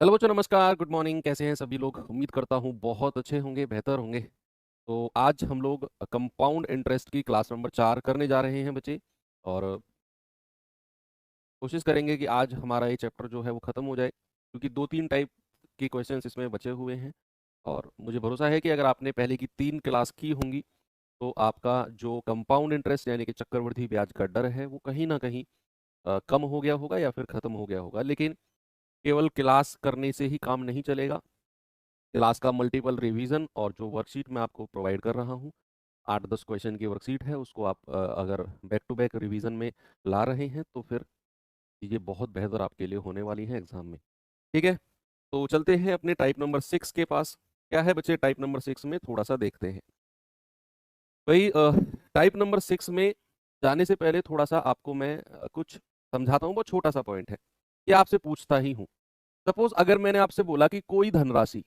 Hello बच्चों, नमस्कार, good morning. कैसे हैं सभी लोग? उम्मीद करता हूँ बहुत अच्छे होंगे, बेहतर होंगे। तो आज हम लोग कंपाउंड इंटरेस्ट की क्लास नंबर 4 करने जा रहे हैं बच्चे। और कोशिश करेंगे कि आज हमारा ये चैप्टर जो है वो ख़त्म हो जाए, क्योंकि 2-3 टाइप के क्वेश्चंस इसमें बचे हुए हैं। और मुझे भरोसा है कि अगर आपने पहले की 3 क्लास की होंगी तो आपका जो कंपाउंड इंटरेस्ट यानी कि चक्रवृद्धि ब्याज का डर है वो कहीं ना कहीं कम हो गया होगा या फिर ख़त्म हो गया होगा। लेकिन केवल क्लास करने से ही काम नहीं चलेगा। क्लास का मल्टीपल रिवीजन और जो वर्कशीट मैं आपको प्रोवाइड कर रहा हूँ, 8-10 क्वेश्चन की वर्कशीट है, उसको आप अगर बैक टू बैक रिवीजन में ला रहे हैं तो फिर चीज़ें बहुत बेहतर आपके लिए होने वाली हैं एग्जाम में। ठीक है, तो चलते हैं अपने टाइप नंबर 6 के पास। क्या है बच्चे टाइप नंबर 6 में, थोड़ा सा देखते हैं भाई। टाइप नंबर 6 में जाने से पहले थोड़ा सा आपको मैं कुछ समझाता हूँ। बहुत छोटा सा पॉइंट है, ये आपसे पूछता ही हूँ। सपोज अगर मैंने आपसे बोला कि कोई धनराशि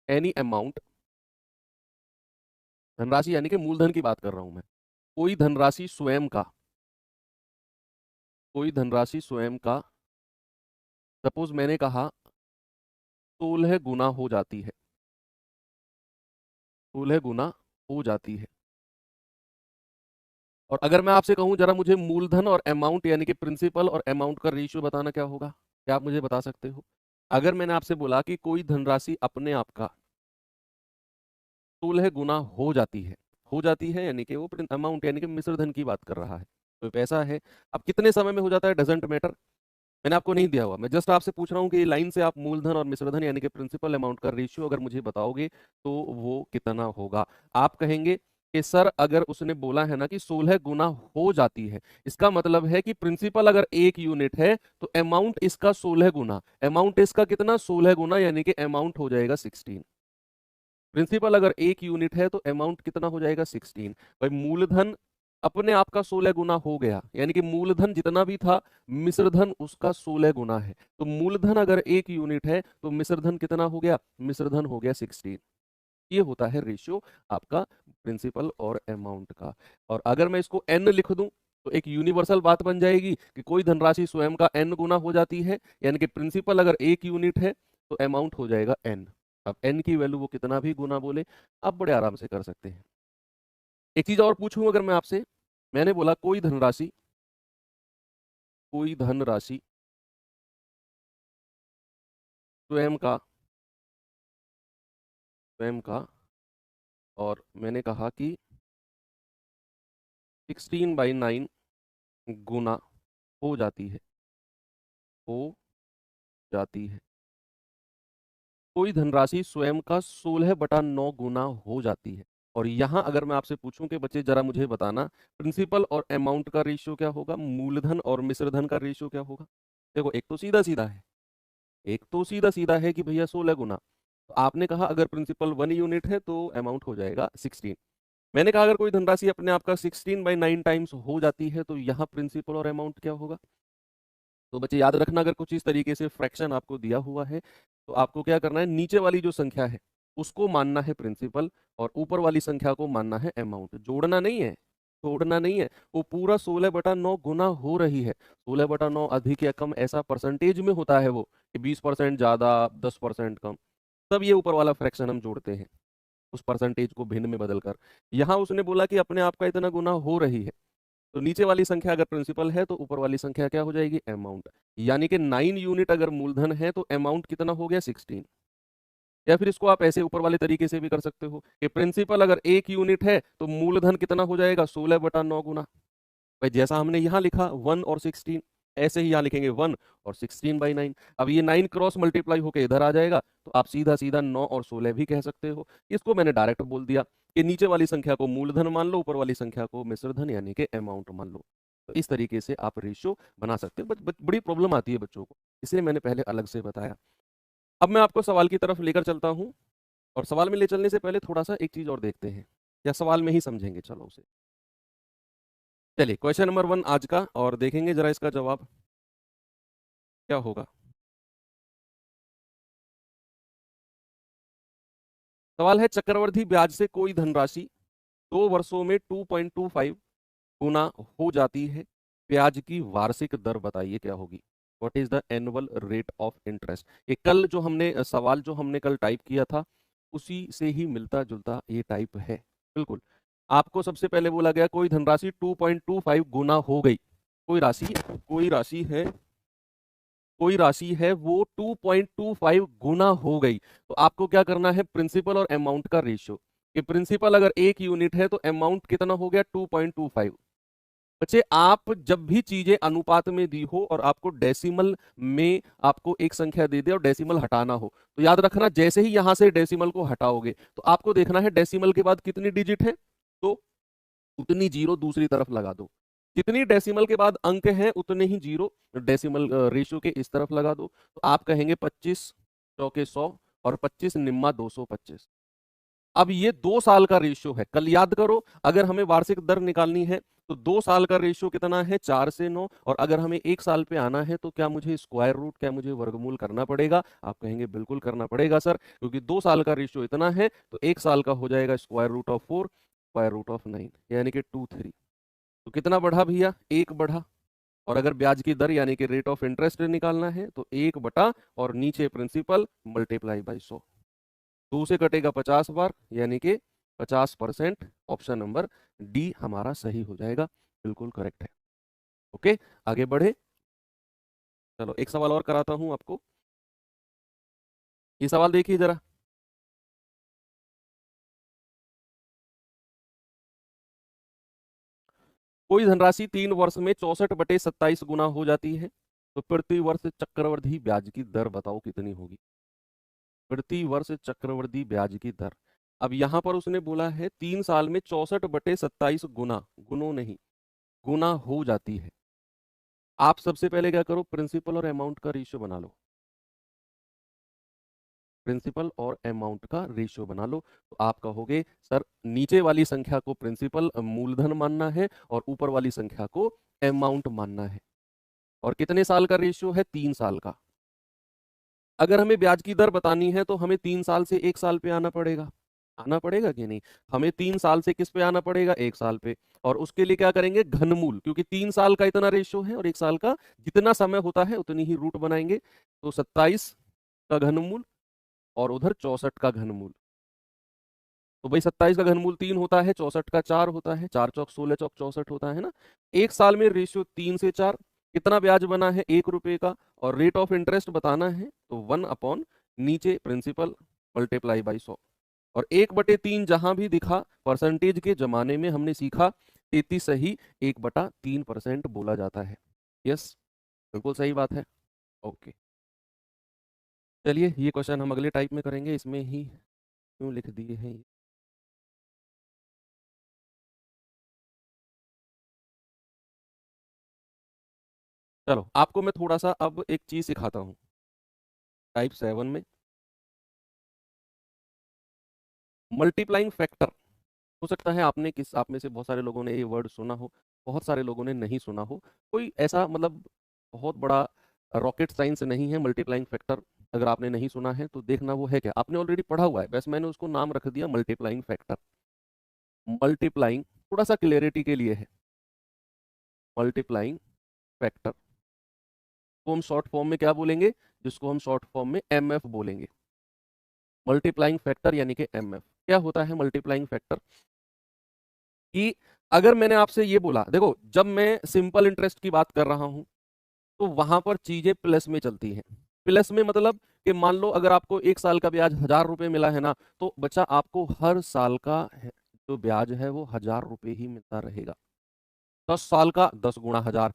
एनी अमाउंट, धनराशि यानी कि मूलधन की बात कर रहा हूं मैं, कोई धनराशि स्वयं का, कोई धनराशि स्वयं का, सपोज मैंने कहा 16 गुना हो जाती है, 16 गुना हो जाती है। और अगर मैं आपसे कहूं जरा मुझे मूलधन और अमाउंट यानी कि प्रिंसिपल और अमाउंट का रेशियो बताना, क्या होगा? क्या आप मुझे बता सकते हो? अगर मैंने आपसे बोला कि कोई धनराशि अपने आप का 16 गुना हो जाती है यानी कि वो अमाउंट यानी कि मिश्र धन की बात कर रहा है, तो पैसा है। अब कितने समय में हो जाता है डजेंट मैटर, मैंने आपको नहीं दिया हुआ, मैं जस्ट आपसे पूछ रहा हूँ कि लाइन से आप मूलधन और मिश्रधन यानी कि प्रिंसिपल अमाउंट का रेशियो अगर मुझे बताओगे तो वो कितना होगा। आप कहेंगे कि सर अगर उसने बोला है ना कि 16 गुना हो जाती है, इसका मतलब है कि प्रिंसिपल अगर 1 यूनिट है तो अमाउंट इसका 16 गुना, अमाउंट इसका कितना 16 गुना, यानी कि अमाउंट हो जाएगा 16। प्रिंसिपल अगर 1 यूनिट है तो अमाउंट कितना हो जाएगा 16। भाई मूलधन अपने आप का 16 गुना हो गया, यानी कि मूलधन जितना भी था मिश्रधन उसका 16 गुना है। तो मूलधन अगर 1 यूनिट है तो मिश्रधन कितना हो गया? मिश्रधन हो गया 16। ये होता है रेशियो आपका प्रिंसिपल और अमाउंट का। और अगर मैं इसको एन लिख दूं तो एक यूनिवर्सल बात बन जाएगी कि कोई धनराशि स्वयं का एन गुना हो जाती है, यानी कि प्रिंसिपल अगर 1 यूनिट है तो अमाउंट हो जाएगा एन। अब एन की वैल्यू वो कितना भी गुना बोले, आप बड़े आराम से कर सकते हैं। एक चीज और पूछूं अगर मैं आपसे, मैंने बोला कोई धनराशि स्वयं का, स्वयं का, और मैंने कहा कि 16/9 गुना हो जाती है, हो जाती है। कोई धनराशि स्वयं का 16/9 गुना हो जाती है। और यहां अगर मैं आपसे पूछूं कि बच्चे जरा मुझे बताना प्रिंसिपल और अमाउंट का रेशियो क्या होगा, मूलधन और मिश्रधन का रेशियो क्या होगा। देखो एक तो सीधा सीधा है, एक तो सीधा सीधा है कि भैया 16 गुना। तो आपने कहा अगर प्रिंसिपल 1 यूनिट है तो अमाउंट हो जाएगा 16। मैंने कहा अगर कोई धनराशि अपने आप का 16/9 टाइम्स हो जाती है तो यहाँ प्रिंसिपल और अमाउंट क्या होगा। तो बच्चे याद रखना, अगर कुछ इस तरीके से फ्रैक्शन आपको दिया हुआ है तो आपको क्या करना है, नीचे वाली जो संख्या है उसको मानना है प्रिंसिपल और ऊपर वाली संख्या को मानना है अमाउंट। जोड़ना नहीं है, छोड़ना नहीं है। वो पूरा 16/9 गुना हो रही है। 16/9 अधिक या कम ऐसा परसेंटेज में होता है वो, कि 20% ज्यादा, 10% कम, तब ये ऊपर वाला फ्रैक्शन हम जोड़ते हैं उस परसेंटेज को भिन्न में बदलकर। यहां उसने बोला कि अपने आप का इतना गुना हो रही है, तो नीचे वाली संख्या अगर प्रिंसिपल है तो ऊपर वाली संख्या क्या हो जाएगी? अमाउंट। यानी कि 9 यूनिट अगर मूलधन है तो अमाउंट कितना हो गया? 16। या फिर इसको आप ऐसे ऊपर वाले तरीके से भी कर सकते हो कि प्रिंसिपल अगर 1 यूनिट है तो मूलधन कितना हो जाएगा? 16/9 गुना। भाई जैसा हमने यहाँ लिखा 1 और 16, ऐसे ही यहाँ लिखेंगे 1 और 16/9। अब ये 9 क्रॉस मल्टीप्लाई होकर इधर आ जाएगा तो आप सीधा सीधा 9 और 16 भी कह सकते हो। इसको मैंने डायरेक्ट बोल दिया कि नीचे वाली संख्या को मूलधन मान लो, ऊपर वाली संख्या को मिश्रधन यानी कि अमाउंट मान लो। तो इस तरीके से आप रेशियो बना सकते हो। बड़ी प्रॉब्लम आती है बच्चों को, इसलिए मैंने पहले अलग से बताया। अब मैं आपको सवाल की तरफ लेकर चलता हूँ, और सवाल में ले चलने से पहले थोड़ा सा एक चीज और देखते हैं, या सवाल में ही समझेंगे चलो उसे। चलिए क्वेश्चन नंबर 1 आज का, और देखेंगे जरा इसका जवाब क्या होगा। सवाल है चक्रवृद्धि ब्याज से कोई धनराशि 2 वर्षों में 2.25 गुना हो जाती है, ब्याज की वार्षिक दर बताइए क्या होगी। What is the annual rate of interest. ये कल जो हमने सवाल जो हमने कल टाइप किया था उसी से ही मिलता जुलता ये टाइप है बिल्कुल। आपको सबसे पहले बोला गया कोई धनराशि 2.25 गुना हो गई। कोई राशि कोई राशि है कोई राशि है वो 2.25 गुना हो गई। तो आपको क्या करना है, प्रिंसिपल और अमाउंट का रेशियो। कि प्रिंसिपल अगर 1 यूनिट है तो अमाउंट कितना हो गया 2.25। बच्चे आप जब भी चीजें अनुपात में दी हो और आपको डेसिमल में आपको एक संख्या दे दे और डेसिमल हटाना हो तो याद रखना जैसे ही यहां से डेसिमल को हटाओगे तो आपको देखना है डेसिमल के बाद कितनी डिजिट है, तो उतनी जीरो दूसरी तरफ लगा दो। जितनी डेसिमल के बाद अंक हैं उतने ही जीरो डेसिमल रेशियो के इस तरफ लगा दो। तो आप कहेंगे 25 चौके 100 और 25 निम्मा 225। अब ये 2 साल का रेशियो है, कल याद करो अगर हमें वार्षिक दर निकालनी है तो 2 साल का रेशियो कितना है 4 से 9। और अगर हमें 1 साल पे आना है तो क्या मुझे स्क्वायर रूट, क्या मुझे वर्गमूल करना पड़ेगा। आप कहेंगे बिल्कुल करना पड़ेगा सर, क्योंकि 2 साल का रेशियो इतना है तो 1 साल का हो जाएगा square root of 4 square root of 9 यानी कि 2 3। तो कितना बढ़ा भैया, 1 बढ़ा। और अगर ब्याज की दर यानी कि रेट ऑफ इंटरेस्ट निकालना है तो 1 बटा और नीचे प्रिंसिपल मल्टीप्लाई बाई 100। 2 से कटेगा 50 बार यानी कि 50%। ऑप्शन नंबर डी हमारा सही हो जाएगा, बिल्कुल करेक्ट है। ओके आगे बढ़े। चलो एक सवाल और कराता हूं आपको। ये सवाल देखिए जरा। कोई धनराशि 3 वर्ष में 64/27 गुना हो जाती है तो प्रति वर्ष चक्रवृद्धि ब्याज की दर बताओ कितनी होगी। प्रति वर्ष चक्रवृद्धि ब्याज की दर। अब यहां पर उसने बोला है 3 साल में 64/27 गुना, गुनो नहीं गुना हो जाती है। आप सबसे पहले क्या करो, प्रिंसिपल और अमाउंट का रेशियो बना लो। प्रिंसिपल और अमाउंट का रेशियो बना लो तो आप कहोगे सर नीचे वाली संख्या को प्रिंसिपल मूलधन मानना है और ऊपर वाली संख्या को अमाउंट मानना है। और कितने साल का रेशियो है, 3 साल का। अगर हमें ब्याज की दर बतानी है तो हमें 3 साल से 1 साल पे आना पड़ेगा। आना पड़ेगा कि नहीं, हमें 3 साल से किस पे आना पड़ेगा, 1 साल पे। और उसके लिए क्या करेंगे, घनमूल, क्योंकि 3 साल का इतना रेशियो है और 1 साल का जितना समय होता है उतनी ही रूट बनाएंगे। तो 27 का घनमूल और उधर 64 का घनमूल। तो भाई 27 का घनमूल 3 होता है, 64 का 4 होता है, 4 चौक 16 चौक 64 होता है ना। 1 साल में रेशियो 3 से 4। कितना ब्याज बना है, 1 रुपए का। और रेट ऑफ इंटरेस्ट बताना है तो 1 अपॉन नीचे प्रिंसिपल मल्टीप्लाई बाई 100। और 1/3 जहां भी दिखा परसेंटेज के जमाने में हमने सीखा 33 सही 1/3% बोला जाता है। यस बिल्कुल सही बात है। ओके चलिए ये क्वेश्चन हम अगले टाइप में करेंगे, इसमें ही क्यों लिख दिए हैं ये? चलो आपको मैं थोड़ा सा अब एक चीज सिखाता हूँ। टाइप 7 में मल्टीप्लाइंग फैक्टर। हो सकता है आपने किस आप में से बहुत सारे लोगों ने ये वर्ड सुना हो, बहुत सारे लोगों ने नहीं सुना हो। कोई ऐसा मतलब बहुत बड़ा रॉकेट साइंस नहीं है मल्टीप्लाइंग फैक्टर। अगर आपने नहीं सुना है तो देखना वो है क्या, आपने ऑलरेडी पढ़ा हुआ है, बस मैंने उसको नाम रख दिया मल्टीप्लाइंग फैक्टर। मल्टीप्लाइंग थोड़ा सा क्लियरिटी के लिए है। मल्टीप्लाइंग फैक्टर को हम शॉर्ट फॉर्म में क्या बोलेंगे, जिसको हम शॉर्ट फॉर्म में एमएफ बोलेंगे। मल्टीप्लाइंग फैक्टर यानी कि एमएफ। क्या होता है मल्टीप्लाइंग फैक्टर, कि अगर मैंने आपसे ये बोला, देखो जब मैं सिंपल इंटरेस्ट की बात कर रहा हूं तो वहां पर चीजें प्लस में चलती हैं। प्लस में मतलब कि मान लो अगर आपको 1 साल का ब्याज 1000 रुपये मिला है ना, तो बच्चा आपको हर साल का जो ब्याज है वो 1000 रुपये ही मिलता रहेगा। 10 साल का 10 गुणा 1000,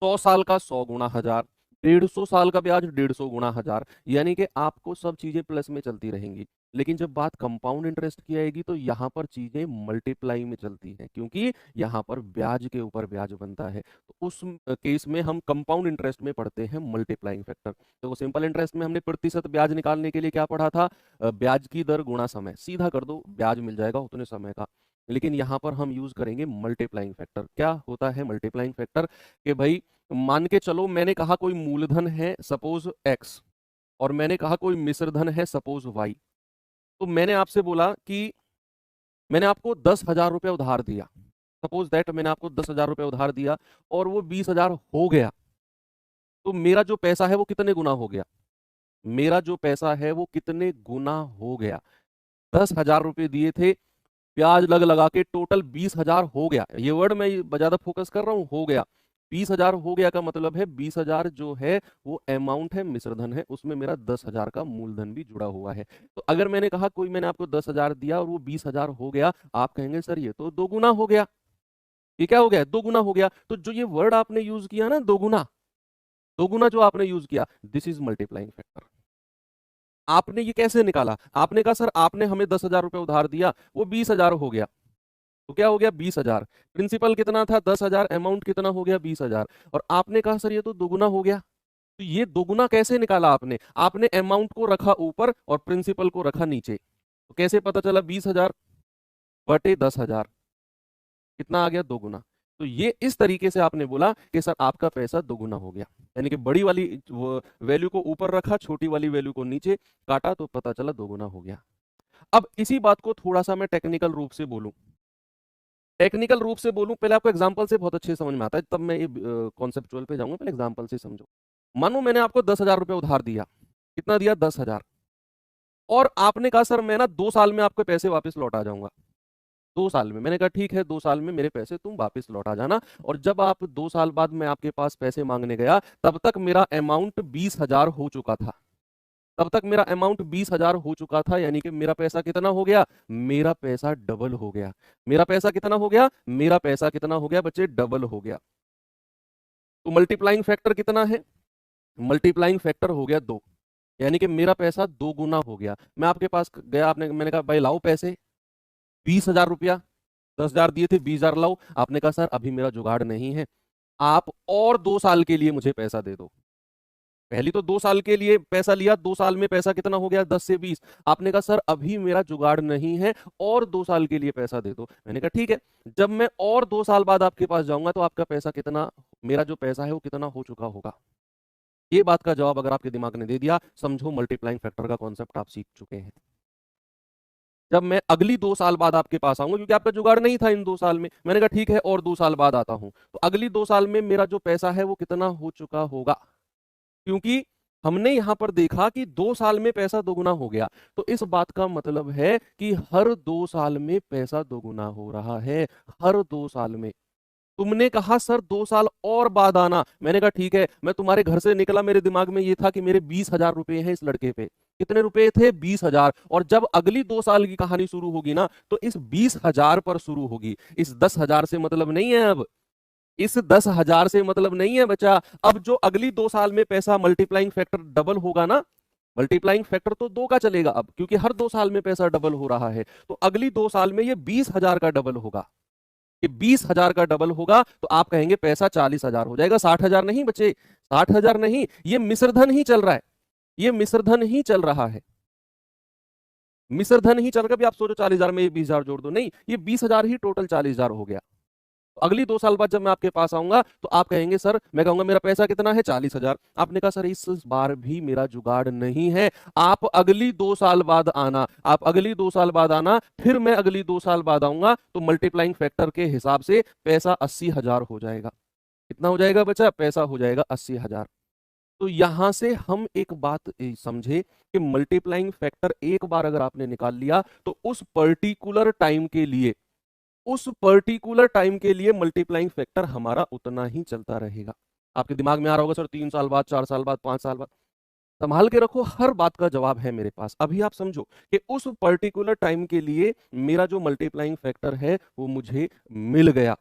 100 साल का 100 गुणा 1000, 150 साल का ब्याज 150 गुणा 1000। यानी कि आपको सब चीजें प्लस में चलती रहेंगी। लेकिन जब बात कंपाउंड इंटरेस्ट की आएगी तो यहाँ पर चीजें मल्टीप्लाई में चलती हैं, क्योंकि यहाँ पर ब्याज के ऊपर ब्याज बनता है। तो उस केस में हम कंपाउंड इंटरेस्ट में पढ़ते हैं मल्टीप्लाइंग फैक्टर। तो सिंपल इंटरेस्ट में हमने प्रतिशत ब्याज निकालने के लिए क्या पढ़ा था, ब्याज की दर गुणा समय, सीधा कर दो ब्याज मिल जाएगा उतने समय का। लेकिन यहाँ पर हम यूज करेंगे मल्टीप्लाइंग फैक्टर। क्या होता है मल्टीप्लाइंग फैक्टर, कि भाई मान के चलो मैंने कहा कोई मूलधन है सपोज एक्स, और मैंने कहा कोई मिश्रधन है सपोज वाई। तो मैंने आपसे बोला कि मैंने आपको 10,000 रुपया उधार दिया, सपोज दैट मैंने आपको 10,000 रुपये उधार दिया और वो 20,000 हो गया, तो मेरा जो पैसा है वो कितने गुना हो गया? मेरा जो पैसा है वो कितने गुना हो गया? 10,000 रुपये दिए थे, ब्याज लगा के टोटल 20,000 हो गया। ये वर्ड मैं ज्यादा फोकस कर रहा हूं, हो गया। 20,000 हो गया का मतलब है 20,000 जो है वो अमाउंट है, मिश्रधन है, उसमें मेरा 10,000 का मूलधन भी जुड़ा हुआ है। तो अगर मैंने कहा कोई मैंने आपको 10,000 दिया और वो 20,000 हो गया, आप कहेंगे सर ये तो दोगुना हो गया। ये क्या हो गया? दोगुना हो गया। तो जो ये वर्ड आपने यूज किया ना, दोगुना, दोगुना जो आपने यूज किया, दिस इज मल्टीप्लाइंग फैक्टर। आपने ये कैसे निकाला? आपने कहा सर आपने हमें 10,000 रुपये उधार दिया, वो 20,000 हो गया, तो क्या हो गया? 20,000। प्रिंसिपल कितना था? 10,000। अमाउंट कितना हो गया? 20,000। और आपने कहा सर ये तो दोगुना हो गया। तो ये दोगुना कैसे निकाला आपने? आपने अमाउंट को रखा ऊपर और प्रिंसिपल को रखा नीचे। तो कैसे पता चला? 20,000 बटे 10,000 कितना आ गया? दोगुना। तो ये इस तरीके से आपने बोला कि सर आपका पैसा दोगुना हो गया, यानी कि बड़ी वाली वैल्यू को ऊपर रखा, छोटी वाली वैल्यू को नीचे काटा, तो पता चला दोगुना हो गया। अब इसी बात को थोड़ा सा मैं टेक्निकल रूप से बोलूं, टेक्निकल रूप से बोलूं, पहले आपको एग्जांपल से बहुत अच्छे समझ में आता है, तब मैं ये कॉन्सेप्चुअल पे जाऊंगा, पहले एग्जांपल से समझो। मानो मैंने आपको 10,000 रुपये उधार दिया। कितना दिया? 10,000। और आपने कहा सर मैं ना 2 साल में आपके पैसे वापस लौटा जाऊंगा। 2 साल में। मैंने कहा ठीक है, 2 साल में मेरे पैसे तुम वापस लौटा जाना। और जब आप 2 साल बाद मैं आपके पास पैसे मांगने गया, तब तक मेरा अमाउंट 20,000 हो चुका था। तब तक मेरा अमाउंट 20,000 हो चुका था, यानी कि मेरा पैसा कितना हो गया? मेरा पैसा डबल हो गया। मेरा पैसा कितना हो गया? मेरा पैसा कितना हो गया बच्चे? डबल हो गया। तो मल्टीप्लाइंग फैक्टर कितना है? मल्टीप्लाइंग फैक्टर हो गया 2, यानी कि मेरा पैसा 2 गुना हो गया। मैं आपके पास गया, आपने मैंने कहा भाई लाओ पैसे, 20,000 रुपया, 10,000 दिए थे, 20,000 लाओ। आपने कहा सर अभी मेरा जुगाड़ नहीं है, आप और 2 साल के लिए मुझे पैसा दे दो। पहली तो 2 साल के लिए पैसा लिया, 2 साल में पैसा कितना हो गया? 10 से 20। आपने कहा सर अभी मेरा जुगाड़ नहीं है, और 2 साल के लिए पैसा दे दो। मैंने कहा ठीक है। जब मैं और 2 साल बाद आपके पास जाऊंगा तो आपका पैसा कितना, मेरा जो पैसा है वो कितना हो चुका होगा? ये बात का जवाब अगर आपके दिमाग ने दे दिया, समझो मल्टीप्लाइंग फैक्टर का कॉन्सेप्ट आप सीख चुके हैं। जब मैं अगली 2 साल बाद आपके पास आऊंगा, क्योंकि आपका जुगाड़ नहीं था इन 2 साल में, मैंने कहा ठीक है और 2 साल बाद आता हूं, तो अगली 2 साल में मेरा जो पैसा है वो कितना हो चुका होगा? क्योंकि हमने यहां पर देखा कि 2 साल में पैसा दोगुना हो गया, तो इस बात का मतलब है कि हर 2 साल में पैसा दोगुना हो रहा है। हर 2 साल में। तुमने कहा सर 2 साल और बाद आना, मैंने कहा ठीक है। मैं तुम्हारे घर से निकला, मेरे दिमाग में ये था कि मेरे 20,000 रुपए हैं इस लड़के पे। कितने रुपए थे? 20,000। और जब अगली 2 साल की कहानी शुरू होगी ना, तो इस 20,000 पर शुरू होगी। इस 10,000 से मतलब नहीं है अब, इस 10,000 से मतलब नहीं है बच्चा। अब जो अगली 2 साल में पैसा मल्टीप्लाइंग फैक्टर डबल होगा ना, मल्टीप्लाइंग फैक्टर तो 2 का चलेगा अब, क्योंकि हर 2 साल में पैसा डबल हो रहा है। तो अगली 2 साल में ये 20,000 का डबल होगा। ये 20,000 का डबल होगा, तो आप कहेंगे पैसा 40,000 हो जाएगा। 60,000 नहीं बच्चे, 60,000 नहीं, ये मिश्रधन ही चल रहा है। ये मिश्रधन ही चल रहा है। मिश्रधन ही चल रहा है। आप सोचो 40,000 में ये 20,000 जोड़ दो, नहीं, ये 20,000 ही टोटल 40,000 हो गया। अगली 2 साल बाद जब मैं आपके पास आऊंगा तो आप कहेंगे सर, मैं कहूंगा मेरा पैसा कितना है? 40,000। आपने कहा सर इस बार भी मेरा जुगाड़ नहीं है, आप अगली 2 साल बाद आना, आप अगली 2 साल बाद आना, फिर मैं अगली 2 साल बाद आऊंगा, तो मल्टीप्लाइंग फैक्टर के हिसाब से पैसा 80,000 हो जाएगा। कितना हो जाएगा बच्चा? पैसा हो जाएगा 80,000। तो यहां से हम एक बात समझे कि मल्टीप्लाइंग फैक्टर एक बार अगर आपने निकाल लिया, तो उस पर्टिकुलर टाइम के लिए, उस पर्टिकुलर टाइम के लिए मल्टीप्लाइंग फैक्टर हमारा उतना ही चलता रहेगा। आपके दिमाग में आ रहा होगा सर 3 साल बाद, 4 साल बाद, 5 साल बाद। संभाल के रखो, हर बात का जवाब है मेरे पास। अभी आप समझो कि उस पर्टिकुलर टाइम के लिए मेरा जो मल्टीप्लाइंग फैक्टर है वो मुझे मिल गया,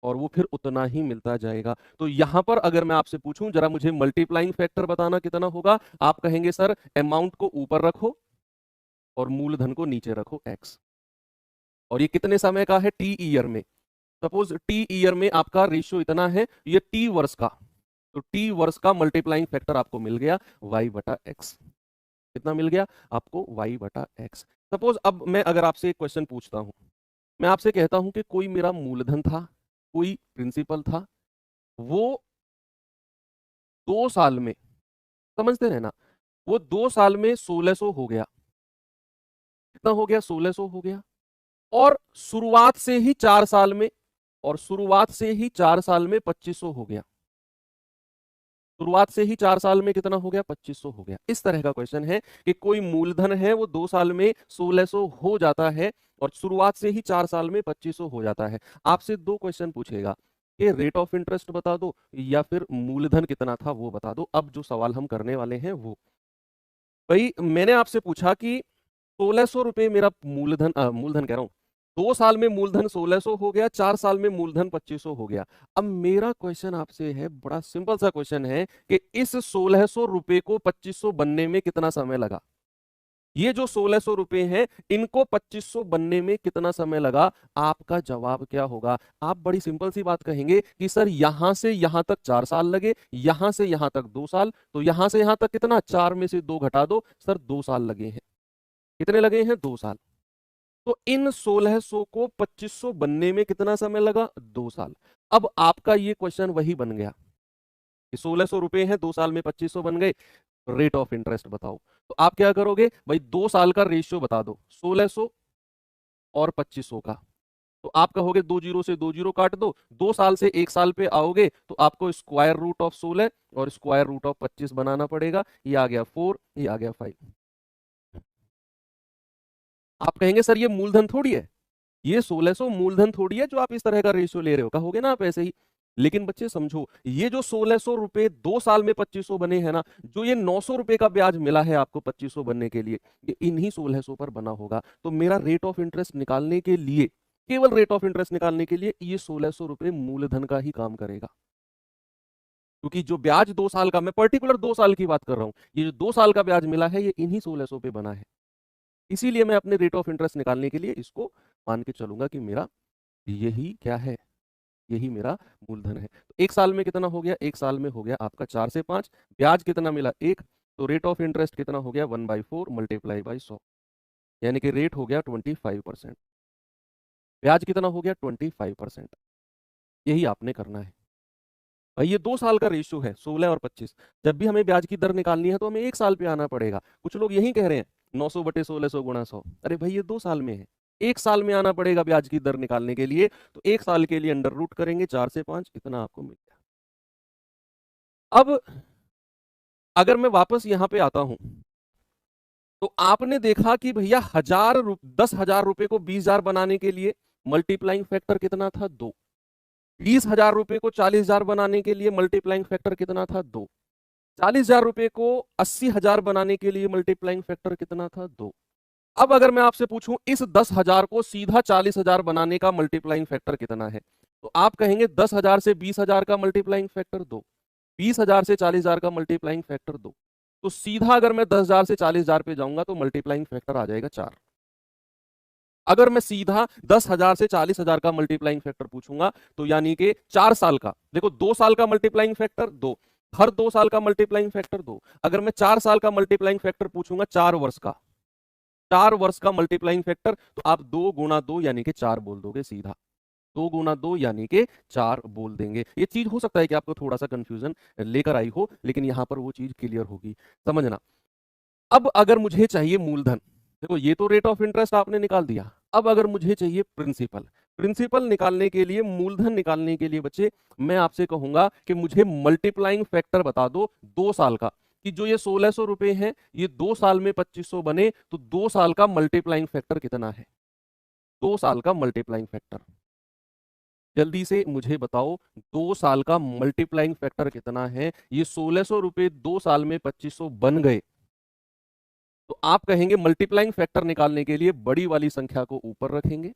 और वो फिर उतना ही मिलता जाएगा। तो यहां पर अगर मैं आपसे पूछूं जरा मुझे मल्टीप्लाइंग फैक्टर बताना कितना होगा, आप कहेंगे सर अमाउंट को ऊपर रखो और मूलधन को नीचे रखो x। और ये कितने समय का है? टी ईयर में। सपोज टी ईयर में आपका रेशियो इतना है, ये टी वर्ष का, तो टी वर्ष का मल्टीप्लाइंग फैक्टर आपको मिल गया y बटा एक्स। कितना मिल गया आपको? y बटा एक्स। सपोज अब मैं अगर आपसे एक क्वेश्चन पूछता हूं, मैं आपसे कहता हूं कि कोई मेरा मूलधन था, कोई प्रिंसिपल था, वो 2 साल में, समझते रहना, वो 2 साल में 1600 हो गया। कितना हो गया? 1600 हो गया। और शुरुआत से ही 4 साल में, और शुरुआत से ही 4 साल में 2500 हो गया। शुरुआत से ही 4 साल में कितना हो गया? 2500 हो गया। इस तरह का क्वेश्चन है कि कोई मूलधन है वो 2 साल में 1600 हो जाता है और शुरुआत से ही 4 साल में 2500 हो जाता है। आपसे 2 क्वेश्चन पूछेगा कि रेट ऑफ इंटरेस्ट बता दो या फिर मूलधन कितना था वो बता दो। अब जो सवाल हम करने वाले हैं वो, भाई मैंने आपसे पूछा कि 1600 रुपए मेरा मूलधन, मूलधन कह रहा हूं, 2 साल में मूलधन 1600 हो गया, 4 साल में मूलधन 2500 हो गया। अब मेरा क्वेश्चन आपसे है, बड़ा सिंपल सा क्वेश्चन है कि इस 1600 रुपए को 2500 बनने में कितना समय लगा? ये जो 1600 रुपए हैं इनको 2500 बनने में कितना समय लगा? आपका जवाब क्या होगा? आप बड़ी सिंपल सी बात कहेंगे कि सर यहां से यहां तक 4 साल लगे, यहां से यहां तक 2 साल, तो यहां से यहां तक कितना? 4 में से 2 घटा दो, सर 2 साल लगे हैं। कितने लगे हैं? 2 साल। तो इन 1600 को 2500 बनने में कितना समय लगा? 2 साल। अब आपका ये क्वेश्चन वही बन गया कि 1600 रुपए हैं, 2 साल में 2500 बन गए, रेट ऑफ इंटरेस्ट बताओ। तो आप क्या करोगे भाई? 2 साल का रेशियो बता दो, 1600 और 2500 का। तो आप कहोगे 2 जीरो से 2 जीरो काट दो, 2 साल से 1 साल पे आओगे तो आपको स्क्वायर रूट ऑफ 16 और स्क्वायर रूट ऑफ 25 बनाना पड़ेगा। ये आ गया 4, ये आ गया 5। आप कहेंगे सर ये मूलधन थोड़ी है, ये 1600 मूलधन थोड़ी है जो आप इस तरह का रेशियो ले रहे हो, कहोगे ना आप ऐसे ही। लेकिन बच्चे समझो, ये जो 1600 रुपए 2 साल में 2500 बने हैं ना, जो ये 900 रुपए का ब्याज मिला है आपको 2500 बनने के लिए, ये इन्हीं 1600 पर बना होगा। तो मेरा रेट ऑफ इंटरेस्ट निकालने के लिए, केवल रेट ऑफ इंटरेस्ट निकालने के लिए ये 1600 रुपए मूलधन का ही काम करेगा। क्योंकि जो ब्याज 2 साल का, मैं पर्टिकुलर 2 साल की बात कर रहा हूं, ये जो 2 साल का ब्याज मिला है ये इन्हीं 1600 पे बना है। इसीलिए मैं अपने रेट ऑफ इंटरेस्ट निकालने के लिए इसको मान के चलूंगा कि मेरा यही क्या है, यही मेरा मूलधन है। तो 1 साल में कितना हो गया? 1 साल में हो गया आपका 4 से 5। ब्याज कितना मिला? 1। तो रेट ऑफ इंटरेस्ट कितना हो गया? 1/4 मल्टीप्लाई बाई 100, यानी कि रेट हो गया 25%। ब्याज कितना हो गया? 25%। यही आपने करना है भाई। ये 2 साल का रेशियो है, 16 और 25। जब भी हमें ब्याज की दर निकालनी है तो हमें 1 साल पे आना पड़ेगा। कुछ लोग यही कह रहे हैं 900 बटे 1600 गुणा 100। अरे भाई ये 2 साल में है, 1 साल में आना पड़ेगा ब्याज की दर निकालने के लिए। तो 1 साल के लिए अंडर रूट करेंगे, 4 से 5, इतना आपको मिल गया। अब अगर मैं वापस यहां पे आता हूं तो आपने देखा कि भैया 10,000 रुपए को 20,000 बनाने के लिए मल्टीप्लाइंग फैक्टर कितना था? 2। 20,000 रुपए को 40,000 बनाने के लिए मल्टीप्लाइंग फैक्टर कितना था? 2। 40,000 रुपए को 80,000 बनाने के लिए मल्टीप्लाइंग फैक्टर कितना था? 2। अब अगर मैं आपसे पूछूं इस 10,000 को सीधा 40,000 बनाने का मल्टीप्लाइंग फैक्टर कितना है, तो आप कहेंगे 10,000 से 20,000 का मल्टीप्लाइंग फैक्टर 2, 20,000 से 40,000 का मल्टीप्लाइंग फैक्टर 2। तो सीधा अगर मैं 10,000 से 40,000 पे जाऊंगा तो मल्टीप्लाइंग फैक्टर आ जाएगा 4। अगर मैं सीधा 10,000 से 40,000 का मल्टीप्लाइंग फैक्टर पूछूंगा तो यानी कि 4 साल का, देखो 2 साल का मल्टीप्लाइंग फैक्टर 2, हर 2 साल का मल्टीप्लाइंग फैक्टर 2। अगर मैं 4 साल का मल्टीप्लाइंग फैक्टर पूछूंगा 4 वर्ष का, 4 वर्ष का मल्टीप्लाइंग फैक्टर, तो आप 2 गुणा 2 यानी कि 4 बोल दोगे सीधा। 2 गुणा 2 यानी कि 4 बोल देंगे। ये चीज हो सकता है कि आपको थोड़ा सा कंफ्यूजन लेकर आई हो, लेकिन यहां पर वो चीज क्लियर होगी, समझना। अब अगर मुझे चाहिए मूलधन, देखो ये तो रेट ऑफ इंटरेस्ट आपने निकाल दिया। अब अगर मुझे चाहिए प्रिंसिपल, प्रिंसिपल निकालने के लिए, मूलधन निकालने के लिए बच्चे मैं आपसे कहूंगा कि मुझे मल्टीप्लाइंग फैक्टर बता दो 2 साल का, कि जो ये 1600 रुपए हैं ये 2 साल में 2500 बने, तो 2 साल का मल्टीप्लाइंग फैक्टर कितना है? 2 साल का मल्टीप्लाइंग फैक्टर जल्दी से मुझे बताओ, 2 साल का मल्टीप्लाइंग फैक्टर कितना है? ये 1600 रुपए 2 साल में 2500 बन गए, तो आप कहेंगे मल्टीप्लाइंग फैक्टर निकालने के लिए बड़ी वाली संख्या को ऊपर रखेंगे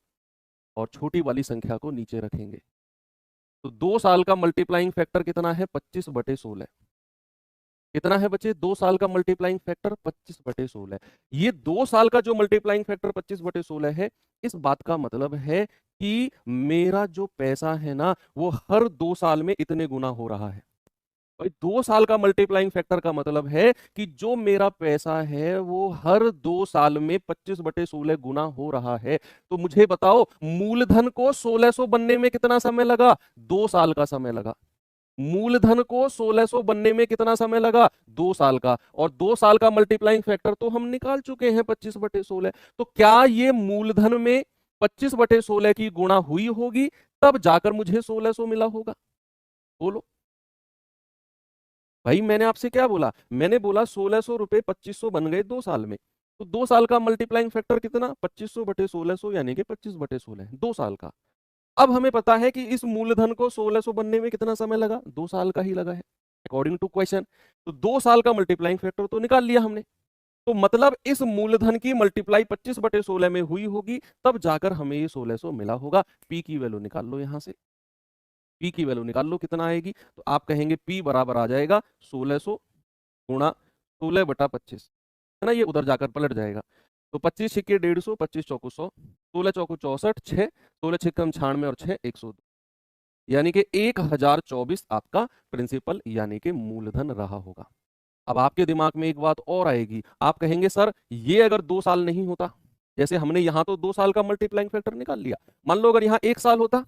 और छोटी वाली संख्या को नीचे रखेंगे। तो 2 साल का मल्टीप्लाइंग फैक्टर कितना है? 25/16। कितना है बच्चे? 2 साल का मल्टीप्लाइंग फैक्टर 25/16। ये 2 साल का जो मल्टीप्लाइंग फैक्टर 25/16 है, इस बात का मतलब है कि मेरा जो पैसा है ना वो हर 2 साल में इतने गुना हो रहा है। भाई 2 साल का मल्टीप्लाइंग फैक्टर का मतलब है कि जो मेरा पैसा है वो हर 2 साल में 25/16 गुना हो रहा है। तो मुझे बताओ मूलधन को 1600 बनने में कितना समय लगा? 2 साल का समय लगा। मूलधन को 1600 बनने में कितना समय लगा? 2 साल का। और 2 साल का मल्टीप्लाइंग फैक्टर तो हम निकाल चुके हैं 25/16। तो क्या ये मूलधन में 25/16 की गुणा हुई होगी, तब जाकर मुझे 1600 मिला होगा। बोलो भाई, मैंने आपसे क्या बोला? मैंने बोला 1600 रुपए 2500 बन गए 2 साल में। तो 2 साल का मल्टीप्लाइंग फैक्टर कितना? 2500/1600 यानी कि 25/16, 2 साल का। अब हमें पता है कि इस मूलधन को 1600 बनने में कितना समय लगा? 2 साल का ही लगा है, अकॉर्डिंग टू क्वेश्चन। तो 2 साल का मल्टीप्लाइंग फैक्टर तो निकाल लिया हमने। तो मतलब इस मूलधन की मल्टीप्लाई 25/16 में हुई होगी, तब जाकर हमें ये 1600 मिला होगा। पी की वैल्यू निकाल लो यहां से। पी की वैल्यू निकाल लो, कितना आएगी? तो आप कहेंगे पी बराबर आ जाएगा 1600 गुणा 16/25, है ना, ये उधर जाकर पलट जाएगा। तो 25 छिक्के 150, 25 चौको 100, 16 चौको 64, 6, 16 छिक्कम 96 और 6 102, यानी कि 1024 आपका प्रिंसिपल यानी कि मूलधन रहा होगा। अब आपके दिमाग में एक बात और आएगी, आप कहेंगे सर ये अगर 2 साल नहीं होता, जैसे हमने यहां तो 2 साल का मल्टीप्लाइंग फैक्टर निकाल लिया, मान लो अगर यहां 1 साल होता,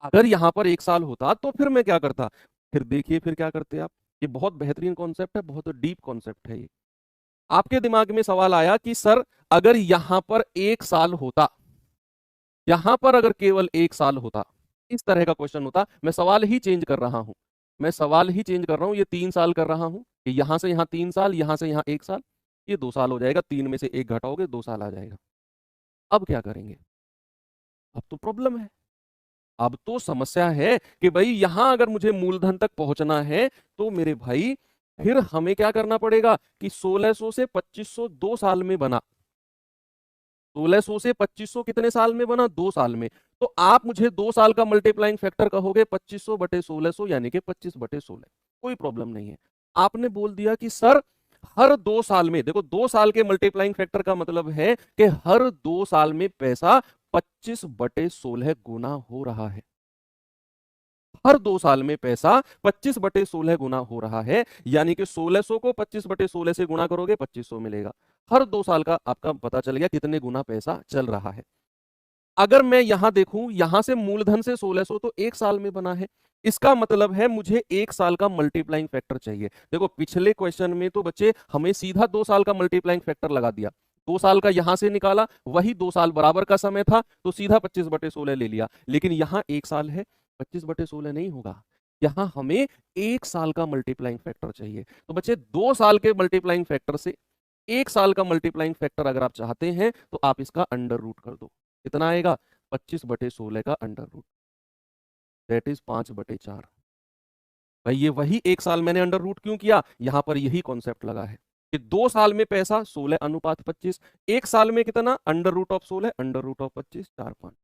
अगर यहां पर 1 साल होता तो फिर मैं क्या करता? फिर देखिए फिर क्या करते आप। ये बहुत बेहतरीन कॉन्सेप्ट है, बहुत डीप कॉन्सेप्ट है ये। आपके दिमाग में सवाल आया कि सर अगर यहां पर 1 साल होता, यहां पर अगर केवल 1 साल होता, इस तरह का क्वेश्चन होता। मैं सवाल ही चेंज कर रहा हूं, मैं सवाल ही चेंज कर रहा हूं, ये 3 साल कर रहा हूं कि यहां से यहां 3 साल, यहां से यहां 1 साल, ये 2 साल हो जाएगा, 3 में से 1 घटाओगे 2 साल आ जाएगा। अब क्या करेंगे? अब तो प्रॉब्लम है, अब तो समस्या है कि भाई यहां अगर मुझे मूलधन तक पहुंचना है तो मेरे भाई फिर हमें क्या करना पड़ेगा कि 1600 से 2500 2 साल में बना। 1600 से 2500 कितने साल में बना? 2 साल में। तो आप मुझे 2 साल का मल्टीप्लाइंग फैक्टर कहोगे 2500/1600 यानी कि 25/16, कोई प्रॉब्लम नहीं है। आपने बोल दिया कि सर हर 2 साल में, देखो 2 साल के मल्टीप्लाइंग फैक्टर का मतलब है कि हर 2 साल में पैसा 25/16 गुना हो रहा है। हर 2 साल में पैसा 25/16 गुना हो रहा है, यानी कि 1600 को 25/16 से गुणा करोगे 2500 मिलेगा। हर 2 साल का आपका पता चल गया कितने गुना पैसा चल रहा है। अगर मैं यहां देखूं, यहां से मूलधन से 1600 तो 1 साल में बना है, इसका मतलब है मुझे 1 साल का मल्टीप्लाइंग फैक्टर चाहिए। देखो पिछले क्वेश्चन में तो बच्चे हमें सीधा 2 साल का मल्टीप्लाइंग फैक्टर लगा दिया, 2 साल का यहां से निकाला, वही 2 साल बराबर का समय था तो सीधा 25/16 ले लिया। लेकिन यहां 1 साल है, 25/16 नहीं होगा, यहां हमें 1 साल का मल्टीप्लाइंग फैक्टर चाहिए। तो बच्चे 2 साल के मल्टीप्लाइंग फैक्टर से 1 साल का मल्टीप्लाइंग फैक्टर अगर आप चाहते हैं तो आप इसका अंडर रूट कर दो। कितना आएगा? 25/16 का अंडर रूट, दैट इज 5/4। भाई ये वही 1 साल मैंने अंडर रूट क्यों किया, यहां पर यही कॉन्सेप्ट लगा है कि 2 साल में पैसा 16:25, 1 साल में कितना? Under root of 16, under root of 25, 4 5।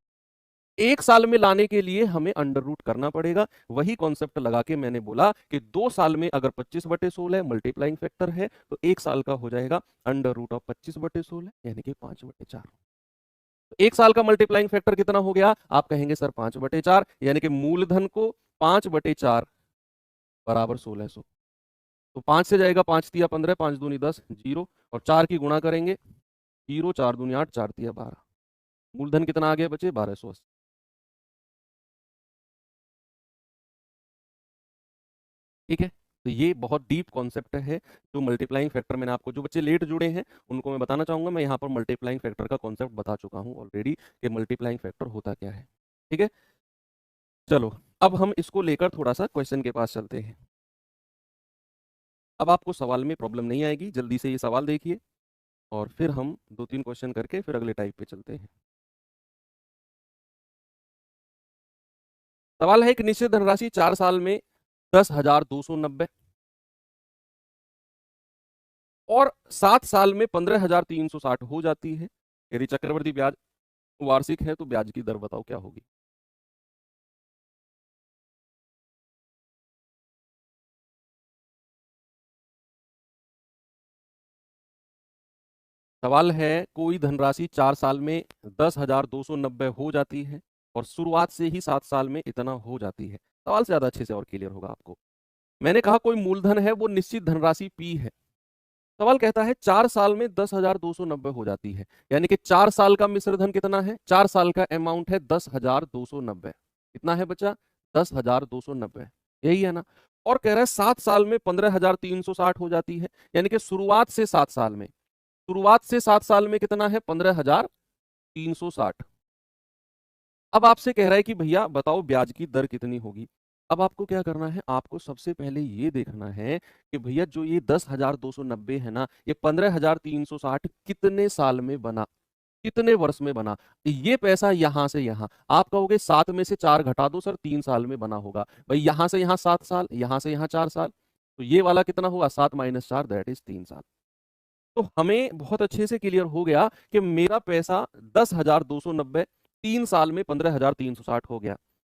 1 साल में लाने के लिए हमें अंडर रूट करना पड़ेगा। वही कॉन्सेप्ट लगा के मैंने बोला कि 2 साल में अगर 25/16 मल्टीप्लाइंग फैक्टर है तो 1 साल का हो जाएगा अंडर रूट ऑफ 25/16 यानी कि 5/4। 1 साल का मल्टीप्लाइंग फैक्टर कितना हो गया? आप कहेंगे सर 5/4, यानी कि मूलधन को 5/4 बराबर 1600। तो 5 से जाएगा 5 तिया 15, 5 दूनी 10, 0 और 4 की गुणा करेंगे, 0 4 दूनी 8, 4 तिया 12। मूलधन कितना आ गया बचे? 1280। ठीक है, तो ये बहुत डीप कॉन्सेप्ट है जो मल्टीप्लाइंग फैक्टर मैंने आपको, जो बच्चे लेट जुड़े हैं उनको मैं बताना चाहूंगा, मैं यहाँ पर मल्टीप्लाइंग फैक्टर का कॉन्सेप्ट बता चुका हूँ ऑलरेडी कि मल्टीप्लाइंग फैक्टर होता क्या है। ठीक है, चलो अब हम इसको लेकर थोड़ा सा क्वेश्चन के पास चलते हैं। अब आपको सवाल में प्रॉब्लम नहीं आएगी, जल्दी से ये सवाल देखिए और फिर हम 2-3 क्वेश्चन करके फिर अगले टाइप पे चलते हैं। सवाल है एक निश्चित धनराशि 4 साल में 10,290 और 7 साल में 15,360 हो जाती है। यदि चक्रवृद्धि ब्याज वार्षिक है तो ब्याज की दर बताओ क्या होगी। सवाल है कोई धनराशि 4 साल में 10,290 हो जाती है और शुरुआत से ही 7 साल में इतना हो जाती है। सवाल से ज्यादा अच्छे से और क्लियर होगा आपको। मैंने कहा कोई मूलधन है वो निश्चित धनराशि पी है। सवाल कहता है 4 साल में 10,290 हो जाती है, यानी कि 4 साल का मिश्र धन कितना है? 4 साल का अमाउंट है 10,290। कितना है बच्चा? 10,290, यही है ना। और कह रहा है 7 साल में 15,360 हो जाती है, यानी कि शुरुआत से 7 साल में, शुरुआत से 7 साल में कितना है? 15,000 360। अब आपसे कह रहा है कि भैया बताओ ब्याज की दर कितनी होगी। अब आपको क्या करना है, आपको सबसे पहले ये देखना है कि भैया जो ये 10,290 है ना, ये 15,360 कितने साल में बना, कितने वर्ष में बना। ये पैसा यहां से यहां, आप कहोगे 7 में से 4 घटा दो सर, 3 साल में बना होगा। भाई यहां से यहां 7 साल, यहां से यहां 4 साल, तो ये वाला कितना हुआ, 7 - 4 दैट इज 3 साल। तो हमें बहुत अच्छे से क्लियर हो गया कि मेरा पैसा 10,290 3 साल में 15,360 हो गया।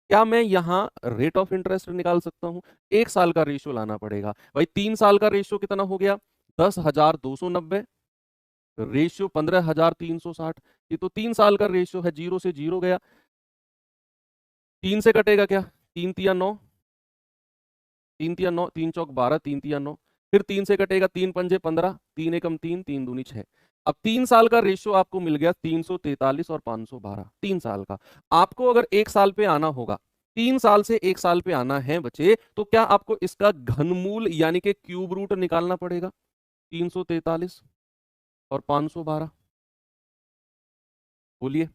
क्या मैं यहाँ रेट ऑफ इंटरेस्ट निकाल सकता हूँ? 1 साल का रेशियो लाना पड़ेगा। भाई 3 साल का रेशियो कितना हो गया, 10,290 रेशियो 15,360। ये तो 3 साल का रेशियो है, 0 से 0 गया। 3 से कटेगा क्या, 3 तिया 9, 3 तिया 9, 3 चौक 12, 3 तिया 9। फिर 3 से कटेगा, 3 पंजे 15, 3 एकम 3, 3 दूनी 6। अब 3 साल का रेशियो आपको मिल गया 343 और 512, 3 साल का। आपको अगर 1 साल पे आना होगा, 3 साल से 1 साल पे आना है बच्चे, तो क्या आपको इसका घनमूल यानी कि क्यूब रूट निकालना पड़ेगा, 343 और 512। बोलिए,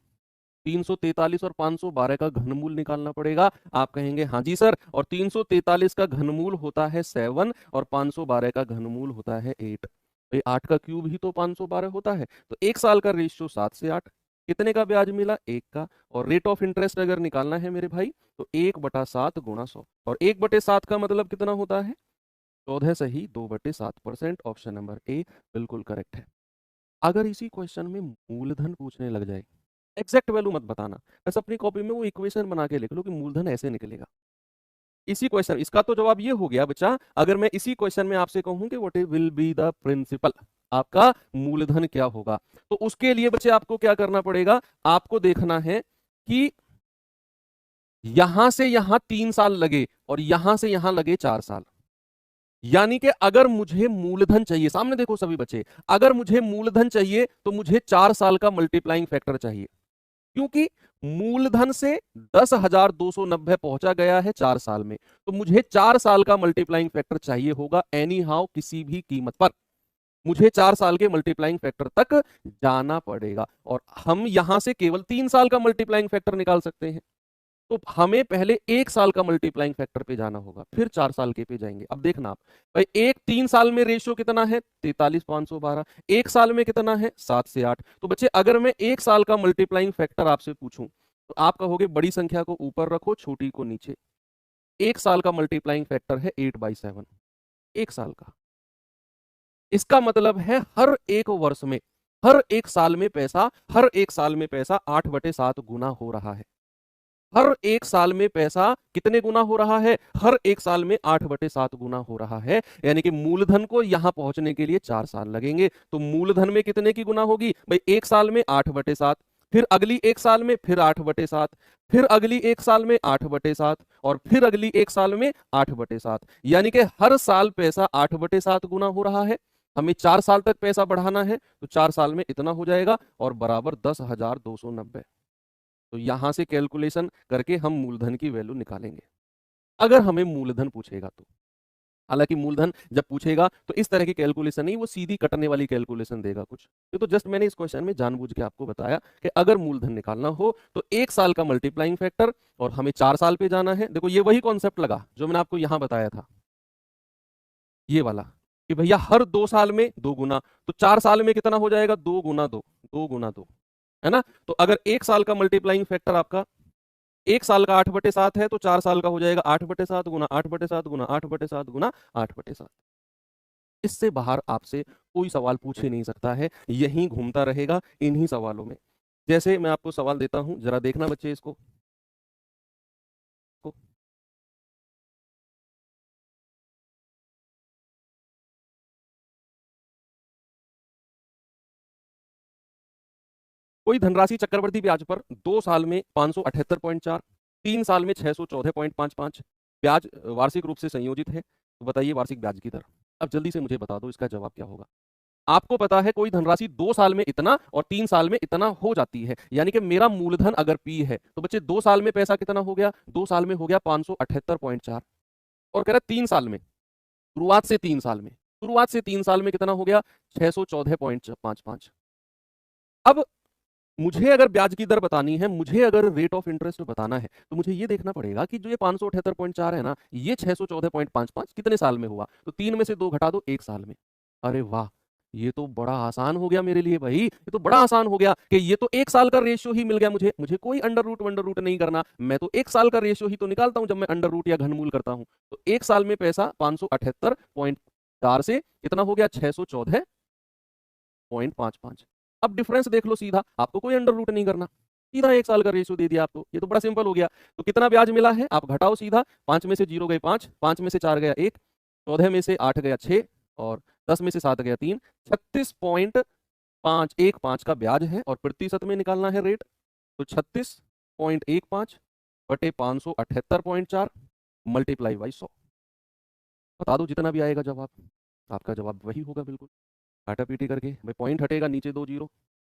343 और 512 का घनमूल निकालना पड़ेगा। आप कहेंगे हाँ जी सर, और 343 का घनमूल होता है 7 और 512 का घनमूल होता है 8। भाई 8 का क्यूब ही तो 512 होता है। तो 1 साल का रेशियो 7 से 8, कितने का ब्याज मिला, 1 का। और रेट ऑफ इंटरेस्ट अगर निकालना है मेरे भाई, तो 1/7 गुणा 100, और 1/7 का मतलब कितना होता है, 14 सही 2/7%। ऑप्शन नंबर ए बिल्कुल करेक्ट है। अगर इसी क्वेश्चन में मूलधन पूछने लग जाए, एग्जैक्ट वैल्यू मत बताना, बस अपनी कॉपी में वो इक्वेशन बना के लिख लो कि मूलधन ऐसे निकलेगा। इसी क्वेश्चन, इसका तो जवाब ये हो गया बच्चा। अगर मैं इसी क्वेश्चन में आपसे कहूं कि what will be the principal, आपका मूलधन क्या होगा, तो उसके लिए बच्चे आपको क्या करना पड़ेगा, आपको देखना है कि यहां से यहां 3 साल लगे और यहां से यहां लगे 4 साल। यानी कि अगर मुझे मूलधन चाहिए, सामने देखो सभी बच्चे, अगर मुझे मूलधन चाहिए तो मुझे 4 साल का मल्टीप्लाइंग फैक्टर चाहिए, क्योंकि मूलधन से 10,290 पहुंचा गया है 4 साल में, तो मुझे 4 साल का मल्टीप्लाइंग फैक्टर चाहिए होगा एनी हाउ, किसी भी कीमत पर मुझे 4 साल के मल्टीप्लाइंग फैक्टर तक जाना पड़ेगा। और हम यहां से केवल 3 साल का मल्टीप्लाइंग फैक्टर निकाल सकते हैं, तो हमें पहले 1 साल का मल्टीप्लाइंग फैक्टर पे जाना होगा, फिर 4 साल के पे जाएंगे। अब देखना आप, भाई 3 साल में रेशियो कितना है, 43 512, 1 साल में कितना है, 7 से 8। तो बच्चे अगर मैं 1 साल का मल्टीप्लाइंग फैक्टर आपसे पूछूं, तो आप कहोगे बड़ी संख्या को ऊपर रखो, छोटी को नीचे। 1 साल का मल्टीप्लाइंग फैक्टर है 8/7, 1 साल का। इसका मतलब है हर एक वर्ष में, हर एक साल में पैसा, हर एक साल में पैसा 8/7 गुना हो रहा है। हर एक साल में पैसा कितने गुना हो रहा है, हर एक साल में 8/7 गुना हो रहा है। यानी कि मूलधन को यहां पहुंचने के लिए 4 साल लगेंगे, तो मूलधन में कितने की गुना होगी भाई, 1 साल में 8/7, फिर अगली 1 साल में फिर 8/7, फिर अगली 1 साल में 8/7, और फिर अगली 1 साल में 8/7। यानी कि हर साल पैसा 8/7 गुना हो रहा है। हमें 4 साल तक पैसा बढ़ाना है, तो 4 साल में इतना हो जाएगा, और बराबर 10,290। तो यहां से कैलकुलेशन करके हम मूलधन की वैल्यू निकालेंगे, अगर हमें मूलधन पूछेगा तो। हालांकि मूलधन जब पूछेगा तो इस तरह की कैलकुलेशन नहीं, वो सीधी कटने वाली कैलकुलेशन देगा कुछ। ये तो जस्ट मैंने इस क्वेश्चन में जानबूझ के आपको बताया कि अगर मूलधन निकालना हो तो 1 साल का मल्टीप्लाइंग फैक्टर, और हमें 4 साल पे जाना है। देखो ये वही कॉन्सेप्ट लगा जो मैंने आपको यहां बताया था, ये वाला, कि भैया हर 2 साल में 2 गुना, तो 4 साल में कितना हो जाएगा, 2 गुना 2, 2 गुना 2, है ना। तो अगर 1 साल का मल्टीप्लाइंग फैक्टर आपका, 1 साल का 8/7 है, तो 4 साल का हो जाएगा 8/7 गुना 8/7 गुना 8/7 गुना 8/7। इससे बाहर आपसे कोई सवाल पूछ ही नहीं सकता है, यहीं घूमता रहेगा इन्हीं सवालों में। जैसे मैं आपको सवाल देता हूं, जरा देखना बच्चे इसको। कोई धनराशि चक्रवृद्धि ब्याज पर 2 साल में 578.4, 3 साल में 614.55 ब्याज वार्षिक रूप से संयोजित है, तो बताइए वार्षिक ब्याज की दर। अब जल्दी से मुझे बता दो इसका जवाब क्या होगा। आपको पता है कोई धनराशि 2 साल में इतना और 3 साल में इतना हो जाती है, यानी कि मेरा मूलधन अगर पी है, तो बच्चे 2 साल में पैसा कितना हो गया, 2 साल में हो गया 578.4, और कह रहा 3 साल में, शुरुआत से 3 साल में, शुरुआत से 3 साल में कितना हो गया, 614.55। अब मुझे अगर ब्याज की दर बतानी है, मुझे अगर रेट ऑफ इंटरेस्ट बताना है, तो मुझे ये देखना पड़ेगा कि जो ये 578.4 है ना, ये 614.55 कितने साल में हुआ। तो 3 में से 2 घटा दो, 1 साल में। अरे वाह, ये तो बड़ा आसान हो गया मेरे लिए भाई, ये तो बड़ा आसान हो गया कि ये तो 1 साल का रेशियो ही मिल गया मुझे। मुझे कोई अंडर रूट नहीं करना, मैं तो 1 साल का रेशियो ही तो निकालता हूं जब मैं अंडर रूट या घनमूल करता हूं। तो 1 साल में पैसा 578.4 से कितना हो गया, 614.55। अब डिफरेंस देख लो सीधा, आपको कोई अंडर रूट नहीं करना, सीधा 1 साल का रेशियो दे दिया आपको, ये तो बड़ा सिंपल हो गया। तो कितना ब्याज मिला है आप घटाओ सीधा, 5 में से 0 गए 5, 5 में से 4 गया 1, 14 में से 8 गया 6, और 10 में से 7 गया 3, 36.515 का ब्याज है, और प्रतिशत में निकालना है रेट। तो 36.15 बटे 578.4 मल्टीप्लाई बाई 100। बता दो जितना भी आएगा जवाब, आपका जवाब वही होगा बिल्कुल। काटा पीटी करके भाई, पॉइंट हटेगा नीचे 2 जीरो,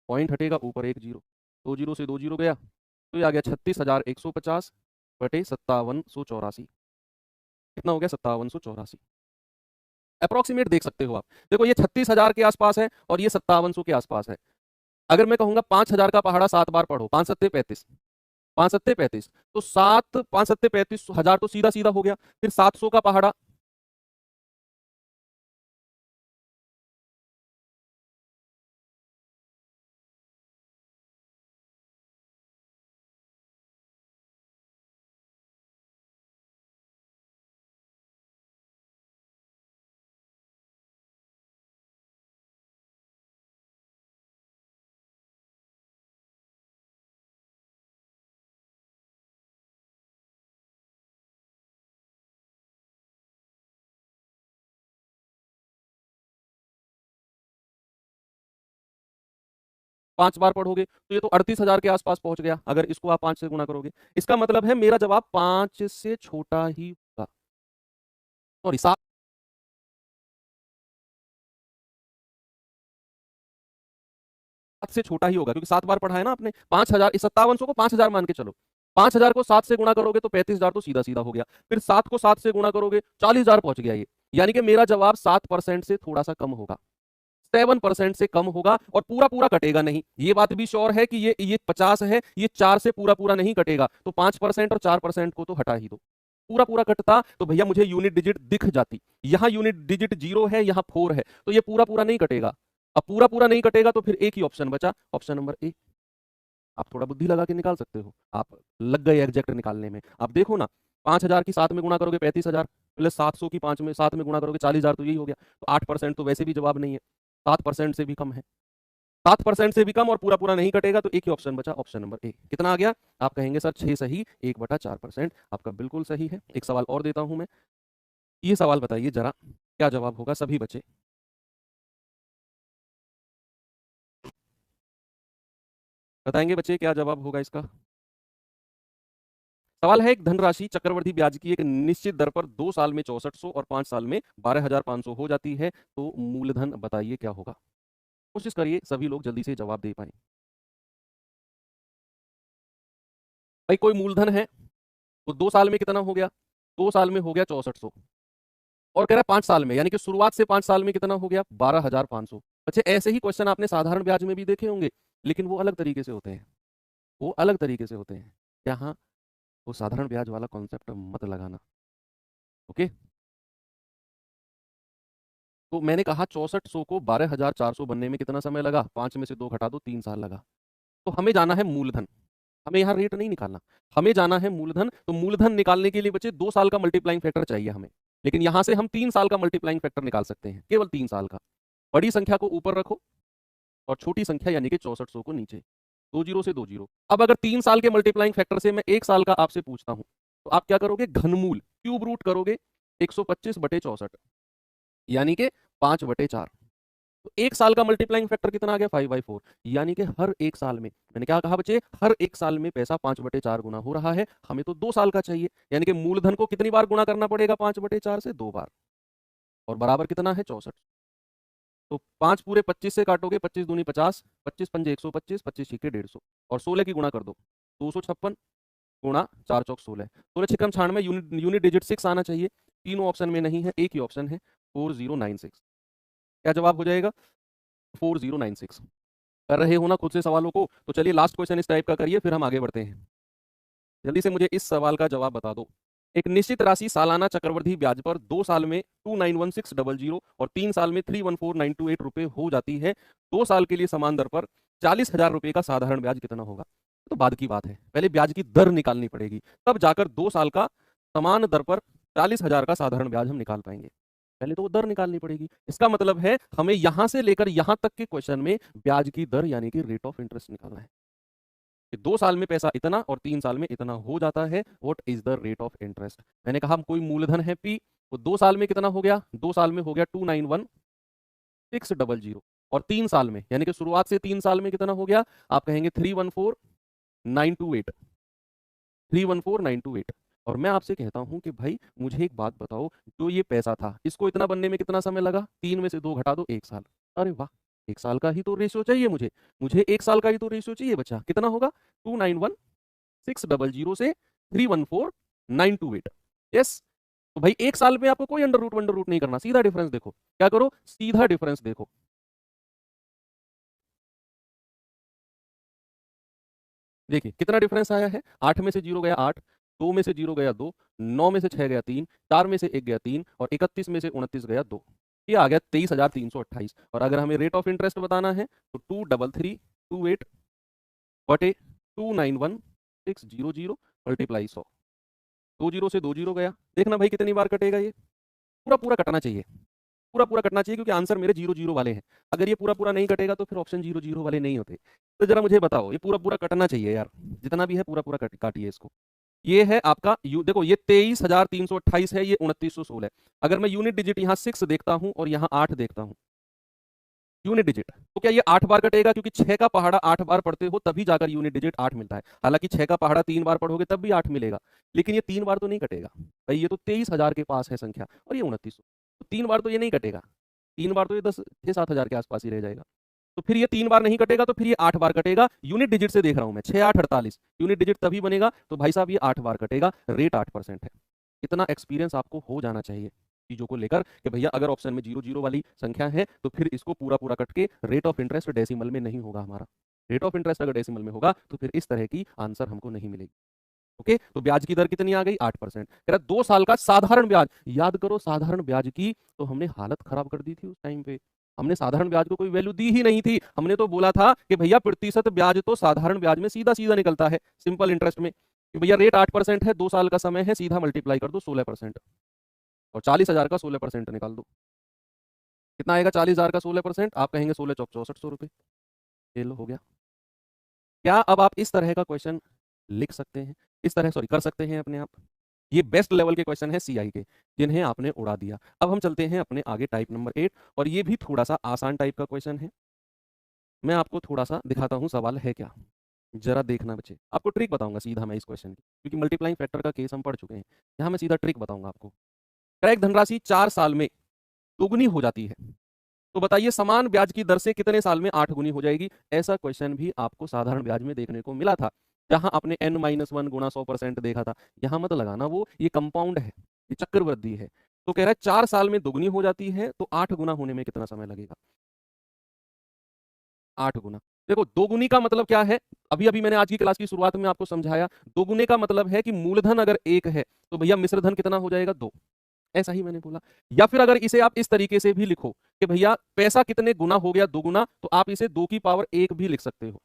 पॉइंट हटेगा ऊपर 1 जीरो, 2 जीरो से 2 जीरो गया, तो ये आ गया 36,150 बटे 5784। कितना हो गया, 5784। अप्रोक्सीमेट देख सकते हो आप, देखो ये 36,000 के आसपास है और ये 5700 के आसपास है। अगर मैं कहूंगा 5,000 का पहाड़ा 7 बार पढ़ो, 5 सत्ते 35, 5 सत्ते 35, तो 7 5 सत्ते 35,000 तो सीधा सीधा हो गया। फिर 700 का पहाड़ा, पांच बार पढ़ोगे तो ये तो 38,000 के आसपास पहुंच गया, अगर इसको आप 5 से गुना करोगे। इसका मतलब है मेरा जवाब 5 से छोटा ही होगा, सॉरी 7 से छोटा ही होगा, क्योंकि 7 बार पढ़ा है ना आपने। 5,000, 5700 को 5,000 मान के चलो, 5,000 को 7 से गुणा करोगे तो 35,000 तो सीधा सीधा हो गया, फिर 7 को 7 से गुणा करोगे 40,000 पहुंच गया ये। यानी कि मेरा जवाब 7% से थोड़ा सा कम होगा, 7% से कम होगा, और पूरा पूरा कटेगा नहीं। ये बात भी श्योर है कि ये 50 है, ये 4 से पूरा पूरा नहीं कटेगा, तो 5% और 4% को तो हटा ही दो। पूरा पूरा कटता तो भैया मुझे यूनिट डिजिट दिख जाती, यहां यूनिट डिजिट 0 है, यहां 4 है, तो ये पूरा पूरा नहीं कटेगा। अब पूरा पूरा नहीं कटेगा तो फिर एक ही ऑप्शन बचा, ऑप्शन नंबर ए। आप थोड़ा बुद्धि लगा के निकाल सकते हो, आप लग गए एग्जैक्ट निकालने में। आप देखो ना, 5,000 की 7 में गुणा करोगे 35,000, प्लस 700 की 5 में 7 में गुणा करोगे 40,000, तो यही हो गया। तो 8% तो वैसे भी जवाब नहीं है, 7% से भी कम है, 7% से भी कम, और पूरा पूरा नहीं कटेगा, तो एक ही ऑप्शन बचा, ऑप्शन नंबर ए। कितना आ गया, आप कहेंगे सर 6 सही 1/4%। आपका बिल्कुल सही है। एक सवाल और देता हूं मैं, ये सवाल बताइए जरा, क्या जवाब होगा सभी बच्चे, बताएंगे बच्चे क्या जवाब होगा इसका। सवाल है, एक धनराशि चक्रवृद्धि ब्याज की एक निश्चित दर पर 2 साल में 6400 और 5 साल में 12,500 हो जाती है, तो मूलधन बताइए क्या होगा। कोशिश करिए सभी लोग जल्दी से जवाब दे पाए। भाई कोई मूलधन है, तो 2 साल में कितना हो गया, 2 साल में हो गया 6400, और कह रहा है 5 साल में, यानी कि शुरुआत से 5 साल में कितना हो गया 12,500। अच्छा, ऐसे ही क्वेश्चन आपने साधारण ब्याज में भी देखे होंगे, लेकिन वो अलग तरीके से होते हैं, वो अलग तरीके से होते हैं। यहाँ वो साधारण ब्याज वाला कॉन्सेप्ट मत लगाना, ओके। तो मैंने कहा 6400 को 12,400 बनने में कितना समय लगा, 5 में से 2 घटा दो, 3 साल लगा। तो हमें जाना है मूलधन, हमें यहाँ रेट नहीं निकालना, हमें जाना है मूलधन। तो मूलधन निकालने के लिए बच्चे 2 साल का मल्टीप्लाइंग फैक्टर चाहिए हमें, लेकिन यहां से हम 3 साल का मल्टीप्लाइंग फैक्टर निकाल सकते हैं, केवल 3 साल का। बड़ी संख्या को ऊपर रखो और छोटी संख्या यानी कि 6400 को नीचे, 2 जीरो से 2 जीरो। अब अगर 3 साल के मल्टीप्लाइंग फैक्टर से मैं 1 साल का आपसे पूछता हूं, तो आप क्या करोगे, घनमूल क्यूब रूट करोगे 125/64, यानी कि 5/4। तो 1 साल का मल्टीप्लाइंग फैक्टर कितना आ गया, 5/4। यानी कि हर 1 साल में, मैंने क्या कहा बच्चे, हर 1 साल में पैसा 5/4 गुना हो रहा है। हमें तो 2 साल का चाहिए, यानी कि मूलधन को कितनी बार गुना करना पड़ेगा, 5/4 से 2 बार, और बराबर कितना है 64। तो 5 पूरे 25 से काटोगे, 25 दूनी 50, 25 पंजे 125, 25 छिके 150, और 16 की गुणा कर दो, 256 गुणा 4 चौक 16, 16 छिकम 96, यूनिट डिजिट 6 आना चाहिए। तीनों ऑप्शन में नहीं है, एक ही ऑप्शन है 4096। क्या जवाब हो जाएगा, 4096। कर रहे हो ना खुद से सवालों को, तो चलिए लास्ट क्वेश्चन इस टाइप का करिए, फिर हम आगे बढ़ते हैं। जल्दी से मुझे इस सवाल का जवाब बता दो। एक निश्चित राशि सालाना चक्रवृद्धि ब्याज पर 2 साल में 291600 और 3 साल में 314928 रुपए हो जाती है। 2 साल के लिए समान दर पर 40,000 रुपए का साधारण ब्याज कितना होगा? तो बाद की बात है, पहले ब्याज की दर निकालनी पड़ेगी, तब जाकर 2 साल का समान दर पर 40,000 का साधारण ब्याज हम निकाल पाएंगे। पहले तो वो दर निकालनी पड़ेगी। इसका मतलब है हमें यहां से लेकर यहां तक के क्वेश्चन में ब्याज की दर यानी कि रेट ऑफ इंटरेस्ट निकालना है कि 2 साल में पैसा इतना और 3 साल में इतना हो जाता है। What is the rate of interest? मैंने कहा हम कोई मूलधन है पी, तो 2 साल में कितना हो गया? 2 साल में हो गया 291600 और 3 साल में यानी कि शुरुआत से 3 साल में कितना हो गया? आप कहेंगे 314928, 314928। और मैं आपसे कहता हूं कि भाई मुझे एक बात बताओ, जो ये पैसा था इसको इतना बनने में कितना समय लगा? 3 में से 2 घटा दो, 1 साल। अरे वाह, 1 साल का ही तो रेशियो चाहिए मुझे, मुझे 1 साल का ही तो रेशियो चाहिए बच्चा। कितना होगा? 291600 से 314928। यस। तो भाई 1 साल में आपको कोई अंडर रूट वंडर रूट नहीं करना, सीधा डिफरेंस देखो। क्या करो? सीधा डिफरेंस देखो। देखिए कितना डिफरेंस आया है। 8 में से 0 गया 8, 2 में से 0 गया 2, 9 में से 6 गया 3, 4 में से 1 गया 3 और 31 में से 29 गया 2। ये आ गया 23,328। और अगर हमें रेट ऑफ इंटरेस्ट बताना है तो 23328 बटे 291600 मल्टीप्लाई 100। 2 जीरो से 2 जीरो गया। देखना भाई कितनी बार कटेगा ये? पूरा पूरा कटना चाहिए, पूरा पूरा कटना चाहिए, क्योंकि आंसर मेरे 0 0 वाले हैं। अगर ये पूरा पूरा नहीं कटेगा तो फिर ऑप्शन 0 0 वाले नहीं होते। तो जरा मुझे बताओ, ये पूरा पूरा कटना चाहिए यार, जितना भी है पूरा पूरा काटिए इसको। ये है आपका देखो ये 23,328 है, ये 2916 है। अगर मैं यूनिट डिजिट यहाँ 6 देखता हूँ और यहाँ 8 देखता हूँ यूनिट डिजिट, तो क्या ये 8 बार कटेगा? क्योंकि 6 का पहाड़ा 8 बार पढ़ते हो तभी जाकर यूनिट डिजिट 8 मिलता है। हालांकि 6 का पहाड़ा 3 बार पढ़ोगे तब भी 8 मिलेगा, लेकिन ये 3 बार तो नहीं कटेगा भाई। ये तो 23,000 के पास है संख्या और ये 2900, तो 3 बार तो ये नहीं कटेगा। 3 बार तो ये 10 6 7 हजार के आसपास ही रह जाएगा। तो फिर ये 3 बार नहीं कटेगा, तो फिर ये 8 बार कटेगा। यूनिट डिजिट से देख रहा हूं मैं, 6 8 48 यूनिट डिजिट तभी बनेगा। तो भाई साहब ये 8 बार कटेगा, रेट 8% है। इतना एक्सपीरियंस आपको हो जाना चाहिए चीजों को लेकर कि भैया अगर ऑप्शन में 0 0 वाली संख्या है तो फिर इसको पूरा पूरा कट के रेट ऑफ इंटरेस्ट डेसिमल में नहीं होगा हमारा। रेट ऑफ इंटरेस्ट अगर डेसिमल में होगा तो फिर इस तरह की आंसर हमको नहीं मिलेगी। ओके, तो ब्याज की दर कितनी आ गई? 8%। कह रहा 2 साल का साधारण ब्याज। याद करो साधारण ब्याज की तो हमने हालत खराब कर दी थी उस टाइम पे। हमने साधारण ब्याज को कोई वैल्यू दी ही नहीं थी। हमने तो बोला था कि भैया प्रतिशत ब्याज तो साधारण ब्याज में सीधा सीधा निकलता है सिंपल इंटरेस्ट में, कि भैया रेट 8% है, 2 साल का समय है, सीधा मल्टीप्लाई कर दो 16% और 40,000 का 16% निकाल दो। कितना आएगा 40,000 का 16%? आप कहेंगे 16 चौक 6400 रुपए। ये लो हो गया। क्या अब आप इस तरह का क्वेश्चन लिख सकते हैं, इस तरह सॉरी कर सकते हैं अपने आप? ये बेस्ट लेवल के क्वेश्चन है सीआई के, जिन्हें आपने उड़ा दिया। अब हम चलते हैं अपने आगे टाइप नंबर 8, और ये भी थोड़ा सा आसान टाइप का क्वेश्चन है। मैं आपको थोड़ा सा दिखाता हूं सवाल है क्या, जरा देखना बच्चे। आपको ट्रिक बताऊंगा सीधा मैं इस क्वेश्चन की, क्योंकि मल्टीप्लाइंग फैक्टर का केस हम पढ़ चुके हैं। यहाँ मैं सीधा ट्रिक बताऊंगा आपको। क्रैक धनराशि 4 साल में दोगुनी हो जाती है, तो बताइए समान ब्याज की दर से कितने साल में 8 गुनी हो जाएगी? ऐसा क्वेश्चन भी आपको साधारण ब्याज में देखने को मिला था, जहां आपने n-1 गुणा 100% देखा था। यहां मत लगाना, वो ये कंपाउंड है, ये चक्रवृद्धि है। तो कह रहा है 4 साल में दोगुनी हो जाती है, तो 8 गुना होने में कितना समय लगेगा? 8 गुना। देखो दोगुनी का मतलब क्या है, अभी अभी मैंने आज की क्लास की शुरुआत में आपको समझाया। दोगुने का मतलब है कि मूलधन अगर 1 है तो भैया मिश्रधन कितना हो जाएगा? 2। ऐसा ही मैंने बोला। या फिर अगर इसे आप इस तरीके से भी लिखो कि भैया पैसा कितने गुना हो गया? 2 गुना, तो आप इसे 2 की पावर 1 भी लिख सकते हो।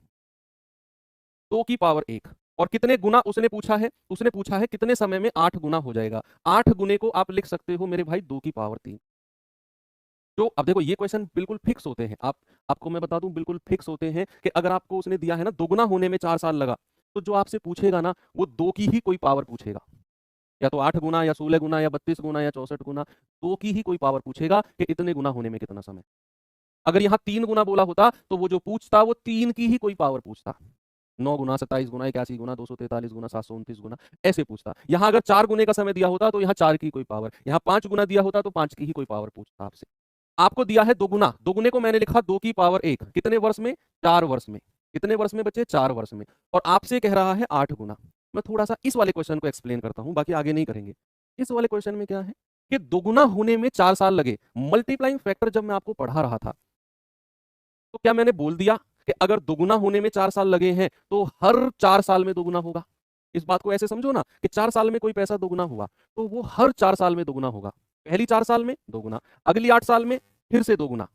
2 की पावर 1। और कितने गुना उसने पूछा है? उसने पूछा है कितने समय में 8 गुना हो जाएगा। 8 गुने को आप लिख सकते हो मेरे भाई 2 की पावर 3। तो अब देखो ये क्वेश्चन बिल्कुल फिक्स होते हैं। आपको मैं बता दूं बिल्कुल फिक्स होते हैं कि अगर आपको उसने दिया है ना दोगुना होने में 4 साल लगा, तो जो आपसे पूछेगा ना वो 2 की ही कोई पावर पूछेगा। या तो 8 गुना या 16 गुना या 32 गुना या 64 गुना, 2 की ही कोई पावर पूछेगा कि इतने गुना होने में कितना समय। अगर यहाँ 3 गुना बोला होता तो वो जो पूछता वो 3 की ही कोई पावर पूछता। 9 गुना, 27 गुना, 81 गुना, 243 गुना, 729 गुना, ऐसे पूछता। यहाँ अगर 4 गुने का समय दिया होता तो यहाँ 4 की कोई पावर, यहाँ 5 गुना दिया होता तो 5 की ही कोई पावर पूछता आपसे। आपको दिया है 2 गुना, 2 गुने को मैंने लिखा 2 की पावर 1। कितने वर्ष में? 4 वर्ष में। कितने वर्ष में बच्चे? 4 वर्ष में। और आपसे कह रहा है 8 गुना। मैं थोड़ा सा इस वाले क्वेश्चन को एक्सप्लेन करता हूं, बाकी आगे नहीं करेंगे। इस वाले क्वेश्चन में क्या है कि दोगुना होने में 4 साल लगे। मल्टीप्लाइंग फैक्टर जब मैं आपको पढ़ा रहा था तो क्या मैंने बोल दिया कि अगर दोगुना होने में 4 साल लगे हैं तो हर 4 साल में दोगुना होगा। इस बात को ऐसे समझो ना कि 4 साल में कोई पैसा दोगुना हुआ तो वो हर 4 साल में दोगुना होगा। पहली 4 साल में दोगुना, अगली 8 साल में फिर से दोगुना,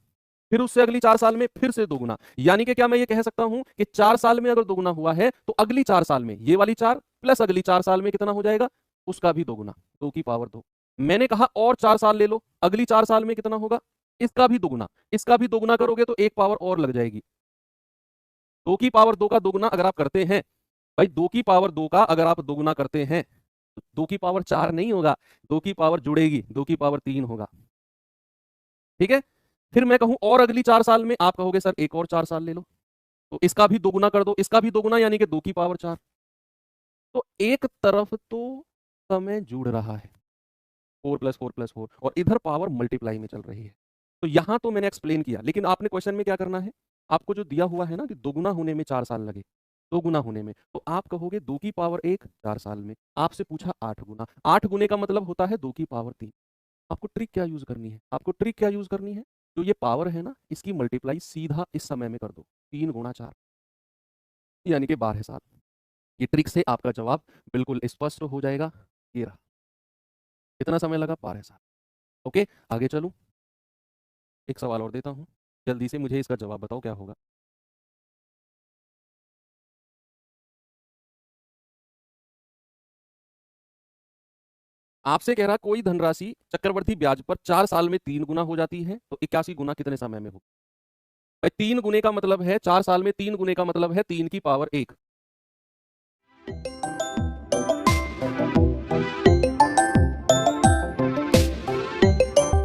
फिर उससे अगली 4 साल में फिर से दोगुना। यानी कि क्या मैं ये कह सकता हूं कि 4 साल में अगर दोगुना हुआ है तो अगली 4 साल में ये वाली 4 प्लस अगली 4 साल में कितना हो जाएगा, उसका भी दोगुना, 2 की पावर 2। मैंने कहा और 4 साल ले लो, अगली 4 साल में कितना होगा, इसका भी दोगुना, इसका भी दोगुना करोगे तो एक पावर और लग जाएगी। 2 की पावर 2 का दोगुना अगर आप करते हैं, भाई 2 की पावर 2 का अगर आप दोगुना करते हैं तो 2 की पावर 4 नहीं होगा, 2 की पावर जुड़ेगी, 2 की पावर 3 होगा। ठीक है, फिर मैं कहूं और अगली 4 साल में, आप कहोगे सर एक और 4 साल ले लो, तो इसका भी दोगुना कर दो, इसका भी दोगुना, यानी कि 2 की पावर 4। तो एक तरफ तो समय जुड़ रहा है, 4 प्लस 4 प्लस 4, और इधर पावर मल्टीप्लाई में चल रही है। तो यहां तो मैंने एक्सप्लेन किया, लेकिन आपने क्वेश्चन में क्या करना है, आपको जो दिया हुआ है ना कि दोगुना होने में 4 साल लगे, दोगुना होने में, तो आप कहोगे 2 की पावर 1 4 साल में। आपसे पूछा 8 गुना, 8 गुने का मतलब होता है 2 की पावर 3। आपको ट्रिक क्या यूज करनी है, आपको ट्रिक क्या यूज करनी है, जो ये पावर है ना इसकी मल्टीप्लाई सीधा इस समय में कर दो, 3 गुणा 4 यानी कि 12 साल। ये ट्रिक से आपका जवाब बिल्कुल स्पष्ट हो जाएगा। ये रहा, कितना समय लगा, 12 साल। ओके, आगे चलूं, एक सवाल और देता हूं, जल्दी से मुझे इसका जवाब बताओ क्या होगा। आपसे कह रहा कोई धनराशि चक्रवर्ती ब्याज पर 4 साल में 3 गुना हो जाती है तो 81 गुना कितने समय में हो। भाई 3 गुने का मतलब है 4 साल में 3 गुने का मतलब है 3 की पावर 1।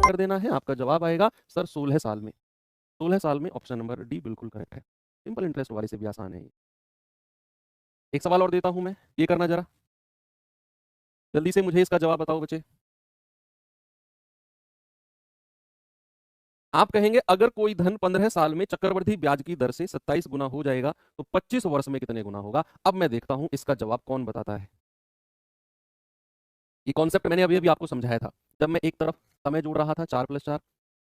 कर देना है, आपका जवाब आएगा सर 16 साल में। 16 साल में ऑप्शन नंबर डी बिल्कुल करेक्ट है। सिंपल इंटरेस्ट वाले से भी आसान है ये। एक सवाल और देता हूं मैं, ये करना जरा, जल्दी से मुझे इसका जवाब बताओ बच्चे। आप कहेंगे अगर कोई धन 15 साल में चक्रवृद्धि ब्याज की दर से 27 गुना हो जाएगा तो 25 वर्ष में कितने गुना होगा। अब मैं देखता हूं इसका जवाब कौन बताता है। ये कॉन्सेप्ट मैंने अभी अभी आपको समझाया था, जब मैं एक तरफ समय जोड़ रहा था 4 प्लस 4,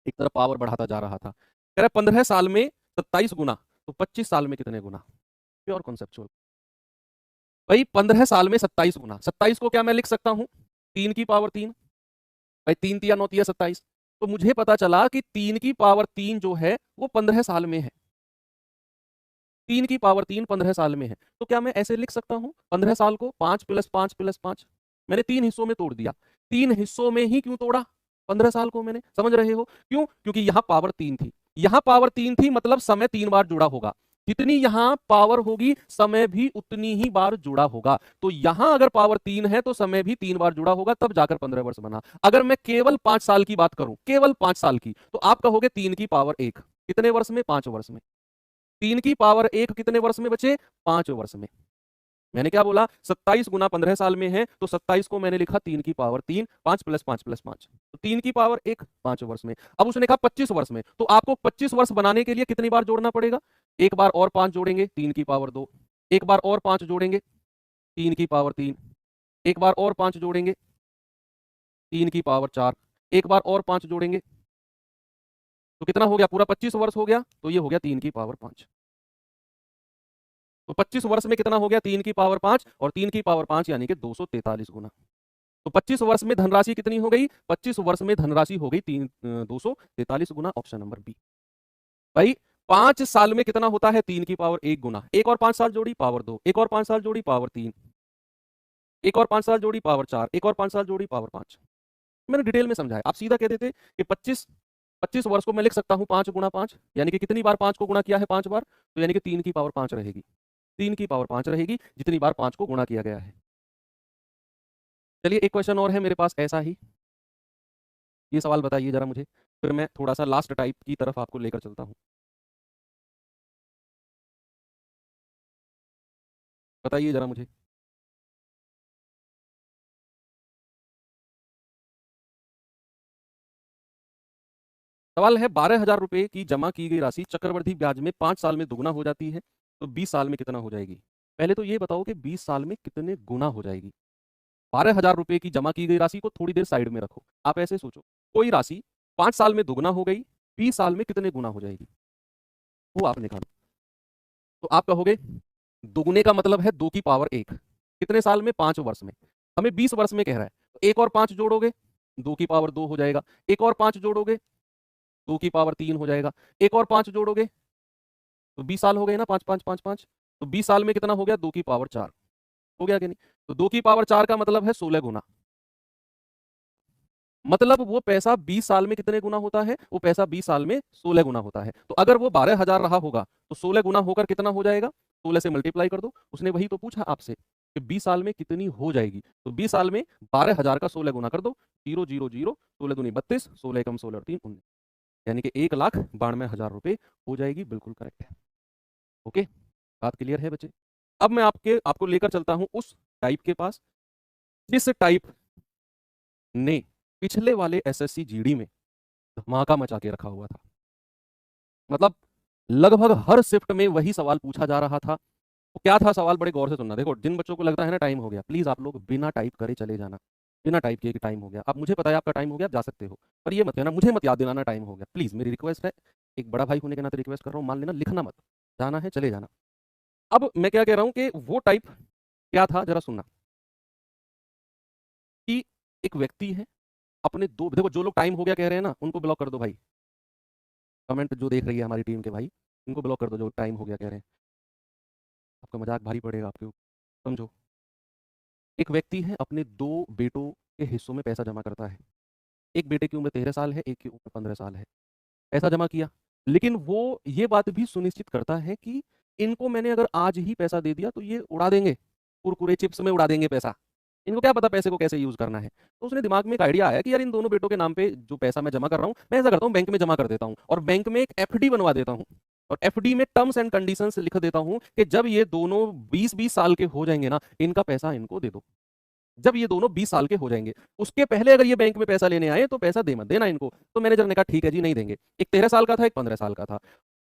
एक तरफ पावर बढ़ाता जा रहा था। कह रहा 15 साल में 27 गुना तो 25 साल में कितने गुना। Pure conceptual. भाई 15 साल में 27 गुना, 27 को क्या मैं लिख सकता हूं 3 की पावर 3। भाई 3 तिया 9 तिया 27। तो मुझे पता चला कि 3 की पावर 3 जो है वो 15 साल में है। 3 की पावर 3 15 साल में है, तो क्या मैं ऐसे लिख सकता हूं 15 साल को 5 प्लस 5 प्लस 5। मैंने 3 हिस्सों में तोड़ दिया। 3 हिस्सों में ही क्यों तोड़ा 15 साल को मैंने, समझ रहे हो क्यों, क्योंकि यहां पावर 3 थी, यहां पावर 3 थी, मतलब समय 3 बार जुड़ा होगा। जितनी यहां पावर होगी समय भी उतनी ही बार जुड़ा होगा। तो यहां अगर पावर 3 है तो समय भी 3 बार जुड़ा होगा, तब जाकर 15 वर्ष बना। अगर मैं केवल 5 साल की बात करूं, केवल 5 साल की, तो आप कहोगे 3 की पावर 1 कितने वर्ष में, 5 वर्ष में। 3 की पावर 1 कितने वर्ष में बचे, 5 वर्ष में। मैंने क्या बोला, 27 गुना 15 साल में है तो 27 को मैंने लिखा 3 की पावर 3, 5 प्लस 5 प्लस 5, तो 3 की पावर 1 5 वर्ष में। अब उसने कहा 25 वर्ष में, तो आपको 25 वर्ष बनाने के लिए कितनी बार जोड़ना पड़ेगा, एक बार और 5 जोड़ेंगे 3 की पावर 2, एक बार और 5 जोड़ेंगे 3 की पावर 3, एक बार और 5 जोड़ेंगे 3 की पावर 4, एक बार और 5 जोड़ेंगे, तो कितना हो गया, पूरा 25 वर्ष हो गया, तो ये हो गया 3 की पावर 5। तो 25 वर्ष में कितना हो गया, 3 की पावर 5 और 3 की पावर 5 यानी कि 243 गुना। तो 25 वर्ष में धनराशि कितनी हो गई, 25 वर्ष में धनराशि हो गई 243 गुना, ऑप्शन नंबर बी। भाई 5 साल में कितना होता है, 3 की पावर 1 गुना, एक और 5 साल जोड़ी पावर 2, एक और 5 साल जोड़ी पावर 3, एक और 5 साल जोड़ी पावर 4, एक और 5 साल जोड़ी पावर 5। मैंने डिटेल में समझाया, आप सीधा कह देते कि 25 वर्ष को मैं लिख सकता हूं 5 गुना 5, यानी कि कितनी बार 5 को गुणा किया है, 5 बार, तो यानी कि 3 की पावर 5 रहेगी, 3 की पावर 5 रहेगी जितनी बार 5 को गुणा किया गया है। चलिए एक क्वेश्चन और है मेरे पास ऐसा ही, ये सवाल बताइए जरा मुझे, फिर मैं थोड़ा सा लास्ट टाइप की तरफ आपको लेकर चलता हूं। बताइए जरा मुझे। सवाल है 12,000 रुपए की जमा की गई राशि चक्रवृद्धि ब्याज में 5 साल में दुगना हो जाती है तो 20 साल में कितना हो जाएगी। पहले तो ये बताओ कि 20 साल में कितने गुना हो जाएगी। 12,000 रुपए की जमा की गई राशि को थोड़ी देर साइड में रखो, आप ऐसे सोचो कोई राशि 5 साल में दुगना हो गई, 20 साल में कितने गुना हो जाएगी, वो आप निकालो। तो आप कहोगे दोगुने का मतलब है 2 की पावर 1, कितने साल में? 5 वर्ष में। हमें 20 वर्ष में कह रहा है, तो 1 और 5 जोड़ोगे 2 की पावर 2 हो जाएगा, 1 और 5 जोड़ोगे 2 की पावर 3 हो जाएगा, 1 और 5 जोड़ोगे तो 20 साल हो गए ना, 5 5 5 5, तो 20 साल में कितना हो गया? 2 की पावर 4 हो गया कि नहीं? तो 2 की पावर 4 का मतलब है 16 गुना। मतलब वो पैसा 20 साल में कितने गुना होता है? वो पैसा 20 साल में 16 गुना होता है। तो अगर वो 12,000 रहा होगा तो 16 गुना होकर कितना हो जाएगा? 16 से मल्टीप्लाई कर दो। उसने वही तो पूछा आपसे कि 20 साल में कितनी हो जाएगी, तो 20 साल में 12,000 का 16 गुना कर दो, 0 0 0, 16 दूनी 32, 16 कम 16 और 3 19, यानी कि 1,92,000 रुपए हो जाएगी। बिल्कुल करेक्ट है। ओके, बात क्लियर है बच्चे? अब मैं आपको लेकर चलता हूं उस टाइप के पास जिस टाइप ने पिछले वाले एसएससी जीडी में धमाका मचा के रखा हुआ था। मतलब लगभग हर शिफ्ट में वही सवाल पूछा जा रहा था। तो क्या था सवाल? बड़े गौर से सुनना। देखो, जिन बच्चों को लगता है ना टाइम हो गया, प्लीज आप लोग बिना टाइप करे चले जाना। बिना टाइप किए कि टाइम हो गया, आप मुझे पता है आपका टाइम हो गया, आप जा सकते हो, पर ये मत कहना, मुझे मत याद दिलाना टाइम हो गया। प्लीज मेरी रिक्वेस्ट है, एक बड़ा भाई होने के नाते रिक्वेस्ट कर रहा हूँ, मान लेना, लिखना मत, जाना है चले जाना। अब मैं क्या कह रहा हूँ कि वो टाइप क्या था, जरा सुनना। कि एक व्यक्ति है, अपने दो, देखो जो लोग टाइम हो गया कह रहे हैं ना, उनको ब्लॉक कर दो भाई। कमेंट जो देख रही है हमारी टीम के भाई, इनको ब्लॉक कर दो जो टाइम हो गया कह रहे हैं। आपका मजाक भारी पड़ेगा आपके ऊपर, समझो। एक व्यक्ति है, अपने 2 बेटों के हिस्सों में पैसा जमा करता है। एक बेटे की उम्र 13 साल है, एक की उम्र 15 साल है। पैसा जमा किया, लेकिन वो ये बात भी सुनिश्चित करता है कि इनको मैंने अगर आज ही पैसा दे दिया तो ये उड़ा देंगे, कुरकुरे चिप्स में उड़ा देंगे पैसा। इनको क्या पता पैसे को कैसे यूज करना है। तो उसने दिमाग में एक आइडिया आया कि यार इन दोनों बेटों के नाम पे जो पैसा मैं जमा कर रहा हूँ, मैं ऐसा करता हूँ बैंक में जमा कर देता हूँ, और बैंक में एक एफडी बनवा देता हूँ, और एफडी में टर्म्स एंड कंडीशंस लिख देता हूँ कि जब ये दोनों 20-20 साल के हो जाएंगे ना, इनका पैसा इनको दे दो। जब ये दोनों 20 साल के हो जाएंगे, उसके पहले अगर ये बैंक में पैसा लेने आए तो पैसा दे मत देना इनको। तो मैनेजर ने कहा ठीक है जी, नहीं देंगे। एक 13 साल का था, एक 15 साल का था।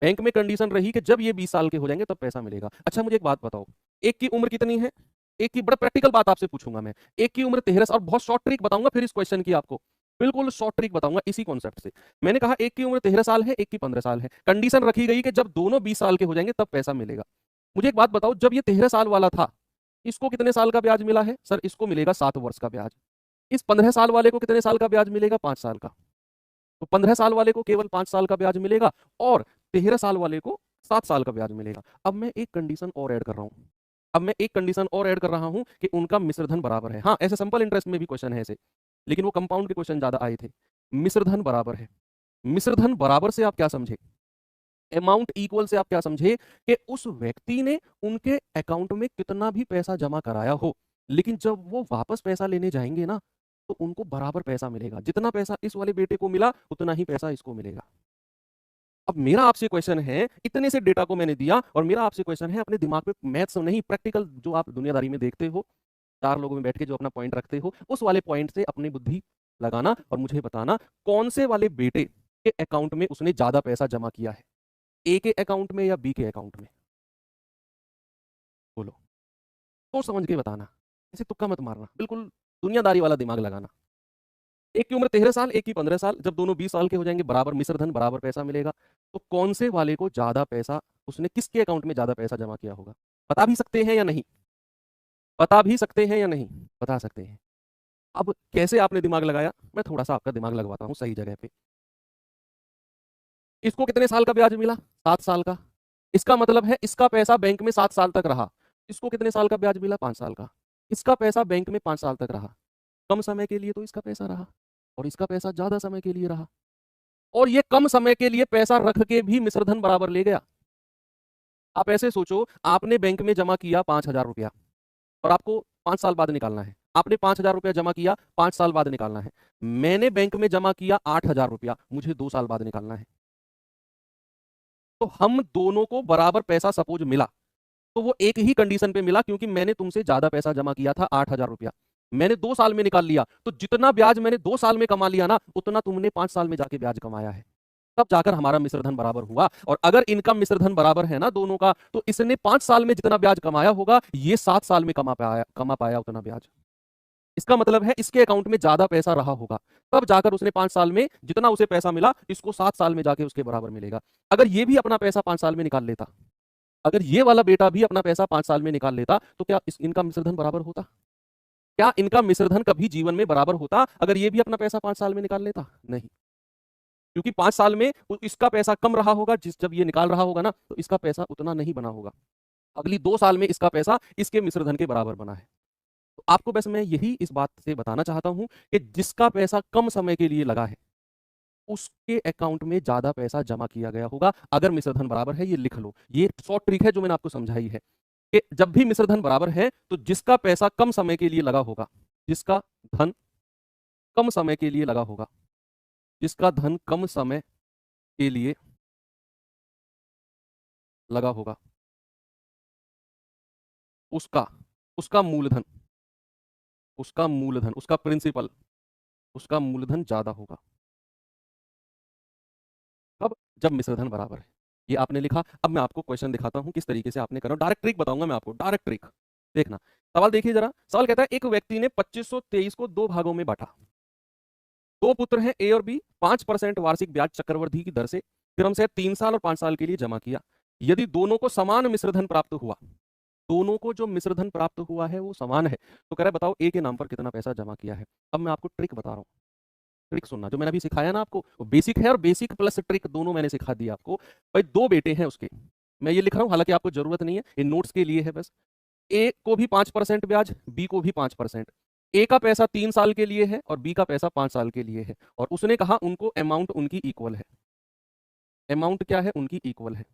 बैंक में कंडीशन रही कि जब ये 20 साल के हो जाएंगे तब पैसा मिलेगा। अच्छा मुझे एक बात बताओ, एक की उम्र कितनी है? एक की, बड़ा प्रैक्टिकल बात आपसे पूछूंगा मैं, एक की उम्र 13 साल, और बहुत शॉर्ट ट्रिक बताऊंगा फिर इस क्वेश्चन की आपको, बिल्कुल शॉर्ट ट्रिक बताऊंगा इसी कॉन्सेप्ट से। मैंने कहा एक की उम्र 13 साल है, एक की 15 साल है, कंडीशन रखी गई कि जब दोनों 20 साल के हो जाएंगे तब पैसा मिलेगा। मुझे एक बात बताओ, जब ये 13 साल वाला था, इसको कितने साल का ब्याज मिला है? सर इसको मिलेगा 7 वर्ष का ब्याज। इस 15 साल वाले को कितने साल का ब्याज मिलेगा? 5 साल का। तो 15 साल वाले को केवल 5 साल का ब्याज मिलेगा, और 13 साल वाले को 7 साल का ब्याज मिलेगा। अब मैं एक कंडीशन और ऐड कर रहा हूं, अब मैं एक कंडीशन और ऐड कर रहा हूं कि उनका मिश्रधन बराबर है। हाँ, ऐसे सिंपल इंटरेस्ट में भी क्वेश्चन है ऐसे, लेकिन वो कंपाउंड के क्वेश्चन ज्यादा आए थे। मिश्रधन बराबर है। मिश्रधन बराबर से आप क्या समझे? अमाउंट इक्वल से आप क्या समझे? कि उस व्यक्ति ने उनके अकाउंट में कितना भी पैसा जमा कराया हो, लेकिन जब वो वापस पैसा लेने जाएंगे ना, तो उनको बराबर पैसा मिलेगा। जितना पैसा इस वाले बेटे को मिला उतना ही पैसा इसको मिलेगा। अब मेरा आपसे क्वेश्चन है, इतने से डेटा को मैंने दिया, और मेरा आपसे क्वेश्चन है, अपने दिमाग पे मैथ्स नहीं, प्रैक्टिकल जो आप दुनियादारी में देखते हो, 4 लोगों में बैठ के जो अपना पॉइंट रखते हो, उस वाले पॉइंट से अपनी बुद्धि लगाना और मुझे बताना कौन से वाले बेटे के अकाउंट में उसने ज्यादा पैसा जमा किया है, ए के अकाउंट में या बी के अकाउंट में? बोलो, सोच समझ के बताना, ऐसे तुक्का मत मारना, बिल्कुल दुनियादारी वाला दिमाग लगाना। एक की उम्र 13 साल, एक की 15 साल, जब दोनों 20 साल के हो जाएंगे, बराबर मिश्रधन, बराबर पैसा मिलेगा। तो कौन से वाले को ज्यादा पैसा, उसने किसके अकाउंट में ज्यादा पैसा जमा किया होगा? बता भी सकते हैं या नहीं? बता भी सकते हैं या नहीं? बता सकते हैं। अब कैसे आपने दिमाग लगाया, मैं थोड़ा सा आपका दिमाग लगवाता हूं सही जगह पे। इसको कितने साल का ब्याज मिला? 7 साल का। इसका मतलब है इसका पैसा बैंक में 7 साल तक रहा। इसको कितने साल का ब्याज मिला? 5 साल का। इसका पैसा बैंक में 5 साल तक रहा। कम समय के लिए तो इसका पैसा रहा, और इसका पैसा ज्यादा समय के लिए रहा, और ये कम समय के लिए पैसा रख के भी मिश्रधन बराबर ले गया। आप ऐसे सोचो, आपने बैंक में जमा किया 5,000 रुपया, और आपको 5 साल बाद निकालना है। आपने 5,000 रुपया जमा किया, 5 साल बाद निकालना है। मैंने बैंक में जमा किया 8,000 रुपया, मुझे 2 साल बाद निकालना है। तो हम दोनों को बराबर पैसा सपोज मिला, तो वो एक ही कंडीशन पे मिला, क्योंकि मैंने तुमसे ज्यादा पैसा जमा किया था, 8,000 रुपया, मैंने 2 साल में निकाल लिया। तो जितना ब्याज मैंने 2 साल में कमा लिया ना, उतना तुमने 5 साल में जाके ब्याज कमाया है। तब जाकर हमारा मिश्रधन बराबर हुआ। और अगर इनका मिश्रधन बराबर है ना दोनों का, तो इसने 5 साल में जितना ब्याज कमाया होगा, ये 7 साल में कमा पाया उतना ब्याज। इसका मतलब है इसके अकाउंट में ज्यादा पैसा रहा होगा, तब जाकर उसने 5 साल में जितना उसे पैसा मिला, इसको 7 साल में जाके उसके बराबर मिलेगा। अगर ये भी अपना पैसा 5 साल में निकाल लेता, अगर ये वाला बेटा भी अपना पैसा 5 साल में निकाल लेता तो क्या इनका मिश्रधन बराबर होता? क्या इनका मिश्रधन कभी जीवन में बराबर होता अगर ये भी अपना पैसा 5 साल में निकाल लेता? नहीं, क्योंकि 5 साल में इसका पैसा कम रहा होगा, जब ये निकाल रहा होगा ना तो इसका पैसा उतना नहीं बना होगा। अगली 2 साल में इसका पैसा इसके मिश्रधन के बराबर बना है। तो आपको बस मैं यही इस बात से बताना चाहता हूं कि जिसका पैसा कम समय के लिए लगा है उसके अकाउंट में ज्यादा पैसा जमा किया गया होगा अगर मिश्रधन बराबर है। ये लिख लो, ये शॉर्ट ट्रिक है जो मैंने आपको समझाई है कि जब भी मिश्रधन बराबर है तो जिसका पैसा कम समय के लिए लगा होगा, जिसका धन कम समय के लिए लगा होगा, जिसका धन कम समय के लिए लगा होगा, उसका उसका मूलधन उसका प्रिंसिपल, उसका मूलधन ज्यादा होगा। कब? जब मिश्रधन बराबर है। ये आपने लिखा। अब मैं आपको क्वेश्चन दिखाता हूं किस तरीके से आपने करना। डायरेक्ट ट्रिक बताऊंगा मैं आपको, डायरेक्ट ट्रिक। देखना सवाल देखिए जरा। सवाल कहता है एक व्यक्ति ने 2523 को 2 भागों में बांटा। 2 पुत्र हैं ए और बी। 5% वार्षिक ब्याज चक्रवृद्धि की दर से क्रम से 3 साल और 5 साल के लिए जमा किया। यदि दोनों को समान मिश्रधन प्राप्त हुआ, दोनों को जो मिश्रधन प्राप्त हुआ है वो समान है, तो कह रहा है बताओ ए के नाम पर कितना पैसा जमा किया है। अब मैं आपको ट्रिक बता रहा हूं, ट्रिक सुनना। जो मैंने अभी सिखाया ना आपको, वो बेसिक है और बेसिक प्लस ट्रिक दोनों मैंने सिखा दिया आपको। भाई 2 बेटे हैं उसके, मैं ये लिख रहा हूं, हालांकि आपको जरूरत नहीं है, ये नोट्स के लिए है बस। ए को भी 5% ब्याज, बी को भी 5%। ए का पैसा 3 साल के लिए है और बी का पैसा 5 साल के लिए है, और उसने कहा उनको अमाउंट उनकी इक्वल है। अमाउंट क्या है? उनकी इक्वल है।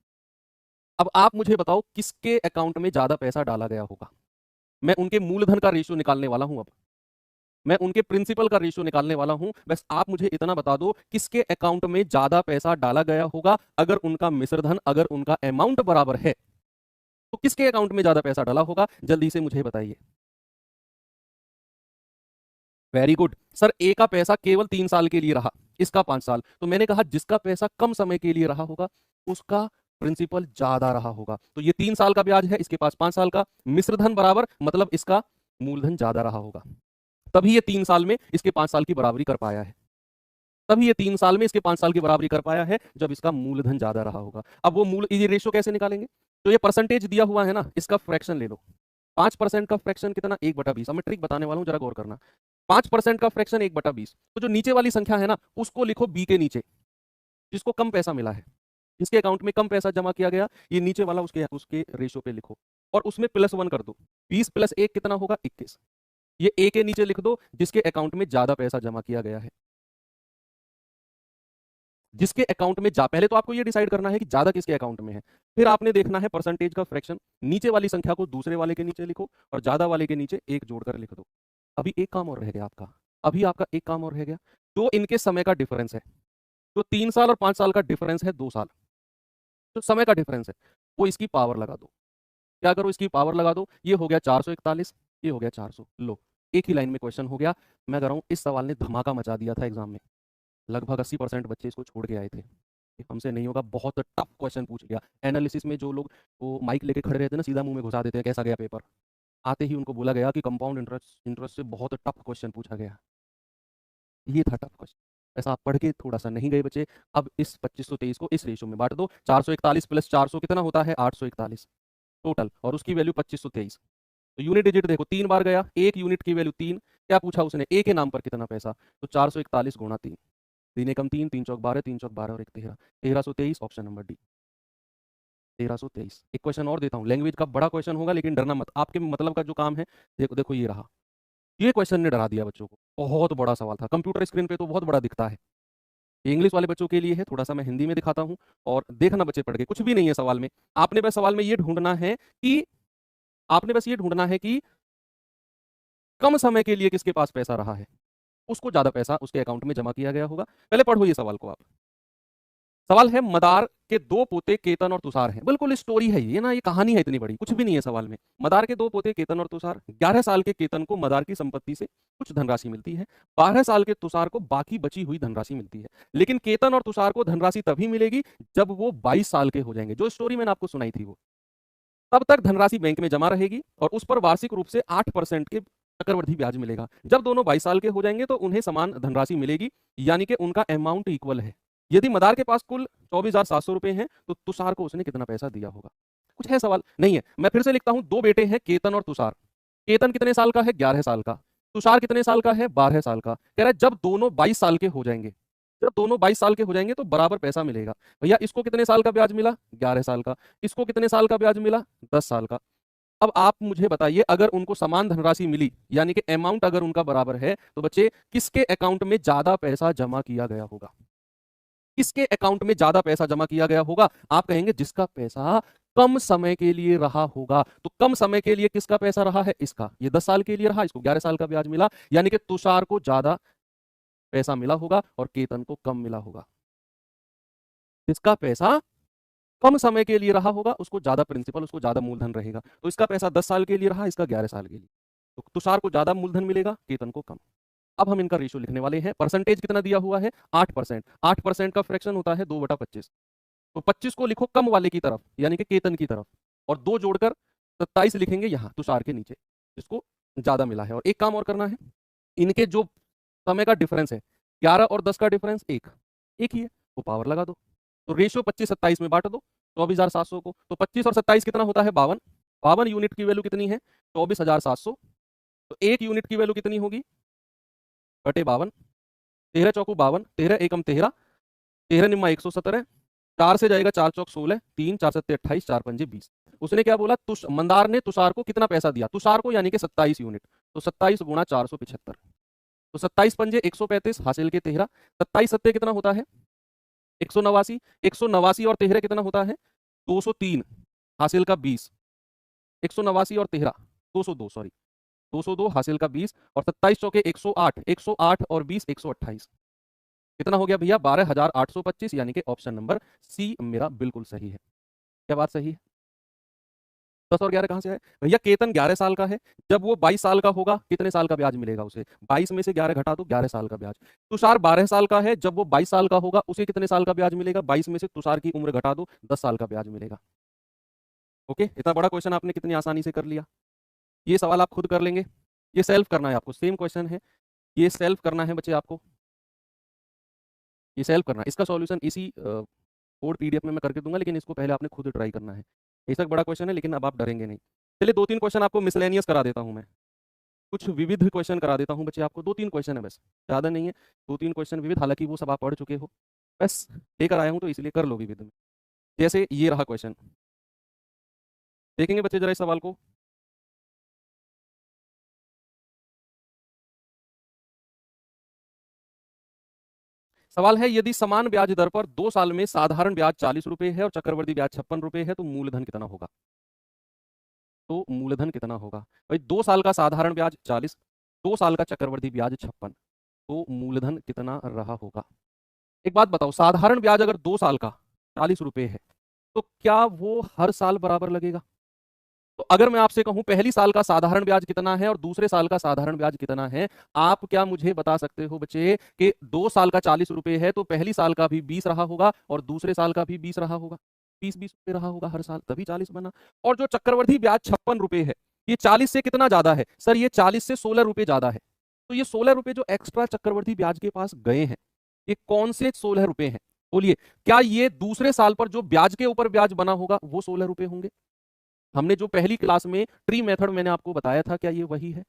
अब आप मुझे बताओ किसके अकाउंट में ज्यादा पैसा डाला गया होगा। मैं उनके मूलधन का रेशियो निकालने वाला हूं। अब मैं उनके प्रिंसिपल का रेशियो निकालने वाला हूं। बस आप मुझे इतना बता दो किसके अकाउंट में ज्यादा पैसा डाला गया होगा अगर उनका मिश्रधन, अगर उनका अमाउंट बराबर है तो किसके अकाउंट में ज्यादा पैसा डाला होगा? जल्दी से मुझे बताइए। वेरी गुड सर, ए का पैसा केवल 3 साल के लिए रहा, इसका 5 साल। तो मैंने कहा जिसका पैसा कम समय के लिए रहा होगा उसका प्रिंसिपल ज्यादा रहा होगा। तो ये 3 साल का ब्याज है, इसके पास 5 साल का। मिश्रधन बराबर मतलब इसका मूलधन ज्यादा रहा होगा, तभी ये 3 साल में इसके 5 साल की बराबरी कर पाया है। तभी ये 3 साल में इसके 5 साल की बराबरी कर पाया है जब इसका मूलधन ज्यादा रहा होगा। अब वो मूल ये रेशियो कैसे निकालेंगे? तो ये परसेंटेज दिया हुआ है ना, इसका फ्रैक्शन ले लो। 5% का फ्रैक्शन कितना? 1/20। अब मैं ट्रिक बताने वाला हूं, जरा गौर करना। 5% का फ्रैक्शन 1/20। तो जो नीचे वाली संख्या है ना उसको लिखो बी के नीचे, जिसको कम पैसा मिला है, जिसके अकाउंट में कम पैसा जमा किया गया, ये नीचे वाला उसके उसके रेशियो पे लिखो और उसमें +1 कर दो। 20 + 1 कितना होगा? 21। ये ए के नीचे लिख दो जिसके अकाउंट में ज्यादा पैसा जमा किया गया है। जिसके अकाउंट में जा पहले तो आपको ये डिसाइड करना है कि ज्यादा किसके अकाउंट में है, फिर आपने देखना है परसेंटेज का फ्रैक्शन। नीचे वाली संख्या को दूसरे वाले के नीचे लिखो और ज्यादा वाले के नीचे 1 जोड़कर लिख दो। अभी एक काम और रह गया आपका, अभी आपका एक काम और रह गया। जो इनके समय का डिफरेंस है, जो 3 साल और 5 साल का डिफरेंस है, 2 साल जो समय का डिफरेंस है, वो इसकी पावर लगा दो। क्या करो? इसकी पावर लगा दो। ये हो गया 441, ये हो गया 400। लो, एक ही लाइन में क्वेश्चन हो गया। मैं कह रहा हूं इस सवाल ने धमाका मचा दिया था एग्जाम में। लगभग 80% बच्चे इसको छोड़ के आए थे कि हमसे नहीं होगा। बहुत टफ क्वेश्चन पूछ गया। एनालिसिस में जो लोग वो माइक लेके खड़े रहते हैं ना, सीधा मुंह में घुसा देते हैं कैसा गया पेपर। आते ही उनको बोला गया कि कंपाउंड इंटरेस्ट इंटरेस्ट से बहुत टफ क्वेश्चन पूछा गया। ये था टफ क्वेश्चन। ऐसा आप पढ़ के थोड़ा सा नहीं गए बच्चे। अब इस 2523 को इस रेशियो में बांट दो। 441 + 400 कितना होता है? 841 टोटल, और उसकी वैल्यू 2523। तो यूनिट डिजिट देखो 3 बार गया, 1 यूनिट की वैल्यू 3। क्या पूछा उसने? ए के नाम पर कितना पैसा? तो 441 गुणा 3, 3 एकम 3, 3 चौक 12, 3 चौक 12 और 1 13, 1323। Option number D, 1323। एक क्वेश्चन और देता हूँ, लैंग्वेज का बड़ा क्वेश्चन होगा लेकिन डरना मत, आपके मतलब का जो काम है। देखो देखो ये रहा। ये क्वेश्चन ने डरा दिया बच्चों को, बहुत बड़ा सवाल था। कंप्यूटर स्क्रीन पे तो बहुत बड़ा दिखता है, इंग्लिश वाले बच्चों के लिए है। थोड़ा सा मैं हिंदी में दिखाता हूँ और देखना बच्चे पढ़ के, कुछ भी नहीं है सवाल में। आपने बस सवाल में ये ढूंढना है कि आपने बस ये ढूंढना है कि कम समय के लिए किसके पास पैसा रहा है, उसको ज्यादा पैसा उसके अकाउंट में जमा किया गया होगा। पहले पढ़ो ये सवाल को आप। सवाल है मदार के 2 पोते केतन और तुषार हैं। बिल्कुल स्टोरी है ये ना, ये कहानी है, इतनी बड़ी कुछ भी नहीं है सवाल में। मदार के 2 पोते केतन और तुषार। 11 साल के केतन को मदार की संपत्ति से कुछ धनराशि मिलती है, 12 साल के तुषार को बाकी बची हुई धनराशि मिलती है। लेकिन केतन और तुषार को धनराशि तभी मिलेगी जब वो 22 साल के हो जाएंगे। जो स्टोरी मैंने आपको सुनाई थी वो, तब तक धनराशि बैंक में जमा रहेगी और उस पर वार्षिक रूप से 8% के चक्रवृद्धि ब्याज मिलेगा। जब दोनों 22 साल के हो जाएंगे तो उन्हें समान धनराशि मिलेगी, यानी कि उनका अमाउंट इक्वल है। यदि मदार के पास कुल 24,700 रुपए हैं तो तुषार को उसने कितना पैसा दिया होगा? कुछ है सवाल? नहीं है। मैं फिर से लिखता हूं, दो बेटे हैं केतन और तुषार। केतन कितने साल का है? 11 साल का। तुषार कितने साल का है? 12 साल का। कह रहा है जब दोनों 22 साल के हो जाएंगे, जब दोनों 22 साल के हो जाएंगे तो बराबर पैसा मिलेगा। भैया इसको कितने साल का ब्याज मिला? 11 साल का। इसको कितने साल का ब्याज मिला? 10 साल का। अब आप मुझे बताइए, अगर उनको समान धनराशि मिली, यानी कि अमाउंट अगर उनका बराबर है, तो बच्चे किसके अकाउंट में ज्यादा पैसा जमा किया गया होगा? किसके अकाउंट में ज्यादा पैसा जमा किया गया होगा? आप कहेंगे जिसका पैसा कम समय के लिए रहा होगा। तो कम समय के लिए किसका पैसा रहा है? इसका। ये 10 साल के लिए रहा, इसको 11 साल का ब्याज मिला, यानी कि तुषार को ज्यादा पैसा मिला होगा और केतन को कम मिला होगा। जिसका पैसा कम समय के लिए रहा होगा उसको ज्यादा प्रिंसिपल, उसको ज्यादा मूलधन रहेगा। तो इसका पैसा 10 साल के लिए रहा, इसका 11 साल के लिए। तो तुषार को ज्यादा मूलधन मिलेगा, केतन को कम। अब हम इनका रेशियो लिखने वाले हैं। परसेंटेज कितना दिया हुआ है? 8%। 8% का फ्रैक्शन होता है 2/25। तो 25 को लिखो कम वाले की तरफ, यानी कि केतन की तरफ, और 2 जोड़कर 27 लिखेंगे यहां तुषार के नीचे, जिसको ज्यादा मिला है। और एक काम और करना है, इनके जो समय का डिफरेंस है, 11 और 10 का डिफरेंस एक ही है, वो पावर लगा दो। तो रेशियो 25-27 में बांट दो 24,700 को। तो 25 और 27 कितना होता है? 52। 52 यूनिट की वैल्यू कितनी है? 24,700। तो एक यूनिट की वैल्यू कितनी होगी? बटे 52। 13 चौकू 52, 13 एकम 13, 13 निम्मा 117, 4 से जाएगा 4 चौक 16, 3 4 7 28, 4 पंजे 20। उसने क्या बोला? मंदार ने तुषार को कितना पैसा दिया? तुषार को यानी कि 27 यूनिट। तो 27 गुणा 475। तो 27 पंजे 135, हासिल के 13। 27 सत्ते कितना होता है? 189। 189 और 13 कितना होता है? 203, हासिल का 20। 189 और 13 202, सॉरी 202, हासिल का 20। और 27 चौके 108, 108 और 20 128। कितना हो गया भैया? 12,825, यानी कि ऑप्शन नंबर सी मेरा बिल्कुल सही है। क्या बात सही है? 10 और 11 कहां से आए भैया? केतन 11 साल का है, जब वो 22 साल का होगा कितने साल का ब्याज मिलेगा उसे? 22 में से 11 घटा दो, 11 साल का ब्याज। तुषार 12 साल का है, जब वो 22 साल का होगा उसे कितने साल का ब्याज मिलेगा? 22 में से तुषार की उम्र घटा दो, 10 साल का ब्याज मिलेगा। ओके, इतना बड़ा क्वेश्चन आपने कितनी आसानी से कर लिया। ये सवाल आप खुद कर लेंगे, ये सेल्फ करना है आपको, सेम क्वेश्चन है, ये सेल्फ करना है बच्चे आपको, ये सेल्फ करना है। इसका सॉल्यूशन इसी कोड पीडीएफ में मैं करके दूंगा, लेकिन इसको पहले आपने खुद ट्राई करना है। ऐसा बड़ा क्वेश्चन है, लेकिन अब आप डरेंगे नहीं। चलिए 2-3 क्वेश्चन आपको मिसलेनियस करा देता हूं मैं, कुछ विविध क्वेश्चन करा देता हूं बच्चे आपको। 2-3 क्वेश्चन है बस, ज़्यादा नहीं है। 2-3 क्वेश्चन विविध, हालांकि वो सब आप पढ़ चुके हो, बस लेकर आया हूं तो इसलिए कर लो विविध में। जैसे ये रहा क्वेश्चन, देखेंगे बच्चे जरा इस सवाल को। सवाल है, यदि समान ब्याज दर पर 2 साल में साधारण ब्याज 40 रुपए है और चक्रवर्ती ब्याज 56 रुपए है, तो मूलधन कितना होगा? तो मूलधन कितना होगा भाई? 2 साल का साधारण ब्याज 40, 2 साल का चक्रवर्ती ब्याज 56, तो मूलधन कितना रहा होगा? एक बात बताओ, साधारण ब्याज अगर 2 साल का 40 रुपए है, तो क्या वो हर साल बराबर लगेगा? तो अगर मैं आपसे कहूं पहली साल का साधारण ब्याज कितना है और दूसरे साल का साधारण ब्याज कितना है, आप क्या मुझे बता सकते हो बच्चे कि 2 साल का 40 रुपए है तो पहली साल का भी 20 रहा होगा और दूसरे साल का भी 20 रहा होगा? 20-20 रुपए रहा होगा हर साल, तभी 40 बना। और जो चक्रवर्ती ब्याज 56 रुपए है, ये 40 से कितना ज्यादा है? सर ये 40 से 16 रुपए ज्यादा है। तो ये 16 रुपए जो एक्स्ट्रा चक्रवर्ती ब्याज के पास गए हैं, ये कौन से 16 रुपए हैं? बोलिए, क्या ये दूसरे साल पर जो ब्याज के ऊपर ब्याज बना होगा वो 16 रुपए होंगे? हमने जो पहली क्लास में ट्री मेथड मैंने आपको बताया था, क्या ये वही है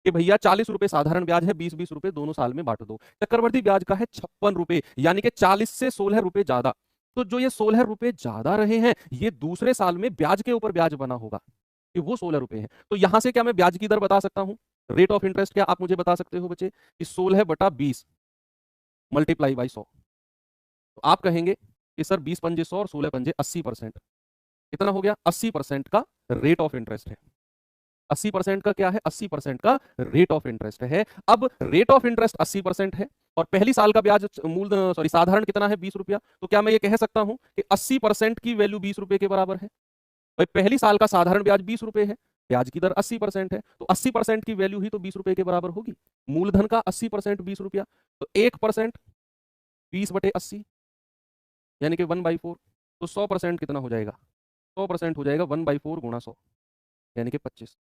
कि भैया 40 रुपए साधारण ब्याज है, 20-20 रुपए दोनों साल में बांट दो। चक्रवर्ती ब्याज का है 56 रुपए, यानी कि 40 से 16 रुपए ज्यादा। तो जो ये 16 रुपए ज्यादा रहे हैं, ये दूसरे साल में ब्याज के ऊपर ब्याज बना होगा, कि वो 16 रुपए है। तो यहां से क्या मैं ब्याज की दर बता सकता हूं? रेट ऑफ इंटरेस्ट क्या आप मुझे बता सकते हो बच्चे? कि 16/20 मल्टीप्लाई बाई 100। तो आप कहेंगे कि सर 20 पंजे 100 और 16 पंजे 80%। कितना हो गया? 80% का रेट ऑफ इंटरेस्ट है। 80% का क्या है? 80% का रेट ऑफ इंटरेस्ट है। अब रेट ऑफ इंटरेस्ट 80% है और पहली साल का ब्याज साधारण कितना है? 20 रुपया। तो क्या मैं ये कह सकता हूं कि 80% की वैल्यू 20 रुपए के बराबर है? भाई पहली साल का साधारण ब्याज 20 रुपए है, ब्याज की दर 80% है, तो 80% की वैल्यू ही तो 20 रुपए के बराबर होगी। मूलधन का 80% 20 रुपया, तो 1% 20/80, यानी कि 1/4। तो 100% कितना हो जाएगा? 100% हो जाएगा 1/4 गुणा 100, यानी कि 25।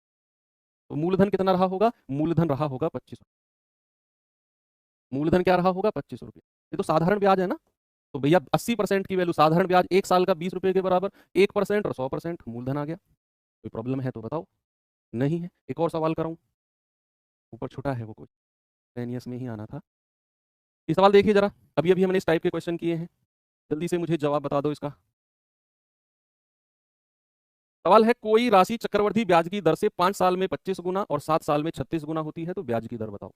तो मूलधन कितना रहा होगा? मूलधन रहा होगा 25। मूलधन क्या रहा होगा? 25 रुपये। ये तो साधारण ब्याज है ना, तो भैया 80% की वैल्यू साधारण ब्याज 1 साल का 20 रुपए के बराबर, 1% और 100% मूलधन आ गया। कोई प्रॉब्लम है तो बताओ? नहीं है। एक और सवाल कराऊं? ऊपर छुटा है वो कुछ, टेनियस में ही आना था। ये सवाल देखिए जरा, अभी अभी हमने इस टाइप के क्वेश्चन किए हैं, जल्दी से मुझे जवाब बता दो इसका। सवाल है, कोई राशि चक्रवृद्धि ब्याज की दर से 5 साल में 25 गुना और 7 साल में 36 गुना होती है, तो ब्याज की दर बताओ।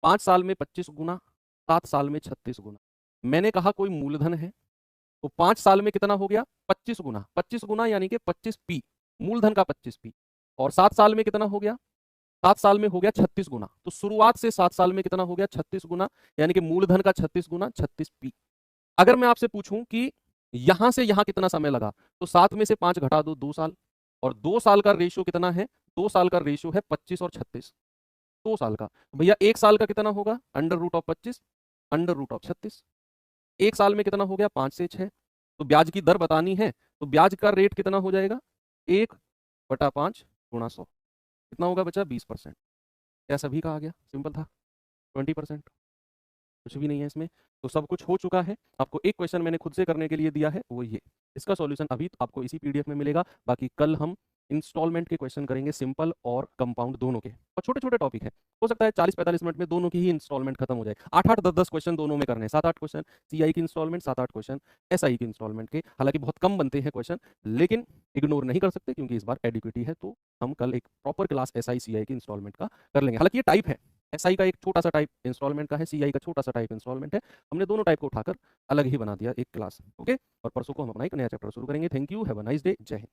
5 साल में 25 गुना, 7 साल में 36 गुना। मैंने कहा कोई मूलधन है, तो 5 साल में कितना हो गया? 25 गुना। 25 गुना यानी कि 25p, मूलधन का 25p। और 7 साल में कितना हो गया? 7 साल में हो गया 36 गुना। तो शुरुआत से 7 साल में कितना हो गया? 36 गुना, यानी कि मूलधन का 36 गुना 36p। अगर मैं आपसे पूछूं कि यहां से यहां कितना समय लगा, तो 7 में से 5 घटा दो, 2 साल। और 2 साल का रेशियो कितना है? 2 साल का रेशियो है 25 और 36, 2 साल का। तो भैया 1 साल का कितना होगा? Under root of 25 under root of 36। 1 साल में कितना हो गया? 5 से 6। तो ब्याज की दर बतानी है, तो ब्याज का रेट कितना हो जाएगा? 1/5 गुणा 100, कितना होगा बचा? 20%। क्या सभी का आ गया? सिंपल था। 20%, कुछ भी नहीं है इसमें। तो सब कुछ हो चुका है। आपको एक क्वेश्चन मैंने खुद से करने के लिए दिया है, वो ये। इसका सॉल्यूशन अभी आपको इसी पीडीएफ में मिलेगा। बाकी कल हम इंस्टॉलमेंट के क्वेश्चन करेंगे, सिंपल और कंपाउंड दोनों के, और छोटे छोटे टॉपिक है। हो सकता है 40-45 मिनट में दोनों की ही इंस्टॉलमेंट खत्म हो जाए। 8-8, 10-10 क्वेश्चन दोनों में करने हैं। 7-8 क्वेश्चन सीआई की इंस्टॉलमेंट, 7-8 क्वेश्चन एसआई की इंस्टॉलमेंट के। हालांकि बहुत कम बनते हैं क्वेश्चन, लेकिन इग्नोर नहीं कर सकते क्योंकि इस बार एडिक्विटी है। तो हम कल एक प्रॉपर क्लास एसआई सीआई की इंस्टॉलमेंट का कर लेंगे। हालांकि ये टाइप है, एसआई का एक छोटा सा टाइप इंस्टॉलमेंट का है, सीआई का छोटा सा टाइप इंस्टॉलमेंट है। हमने दोनों टाइप को उठाकर अलग ही बना दिया एक क्लास। ओके, और परसों को हम अपना एक नया चैप्टर शुरू करेंगे। Thank you, have a nice day, जय हिंद।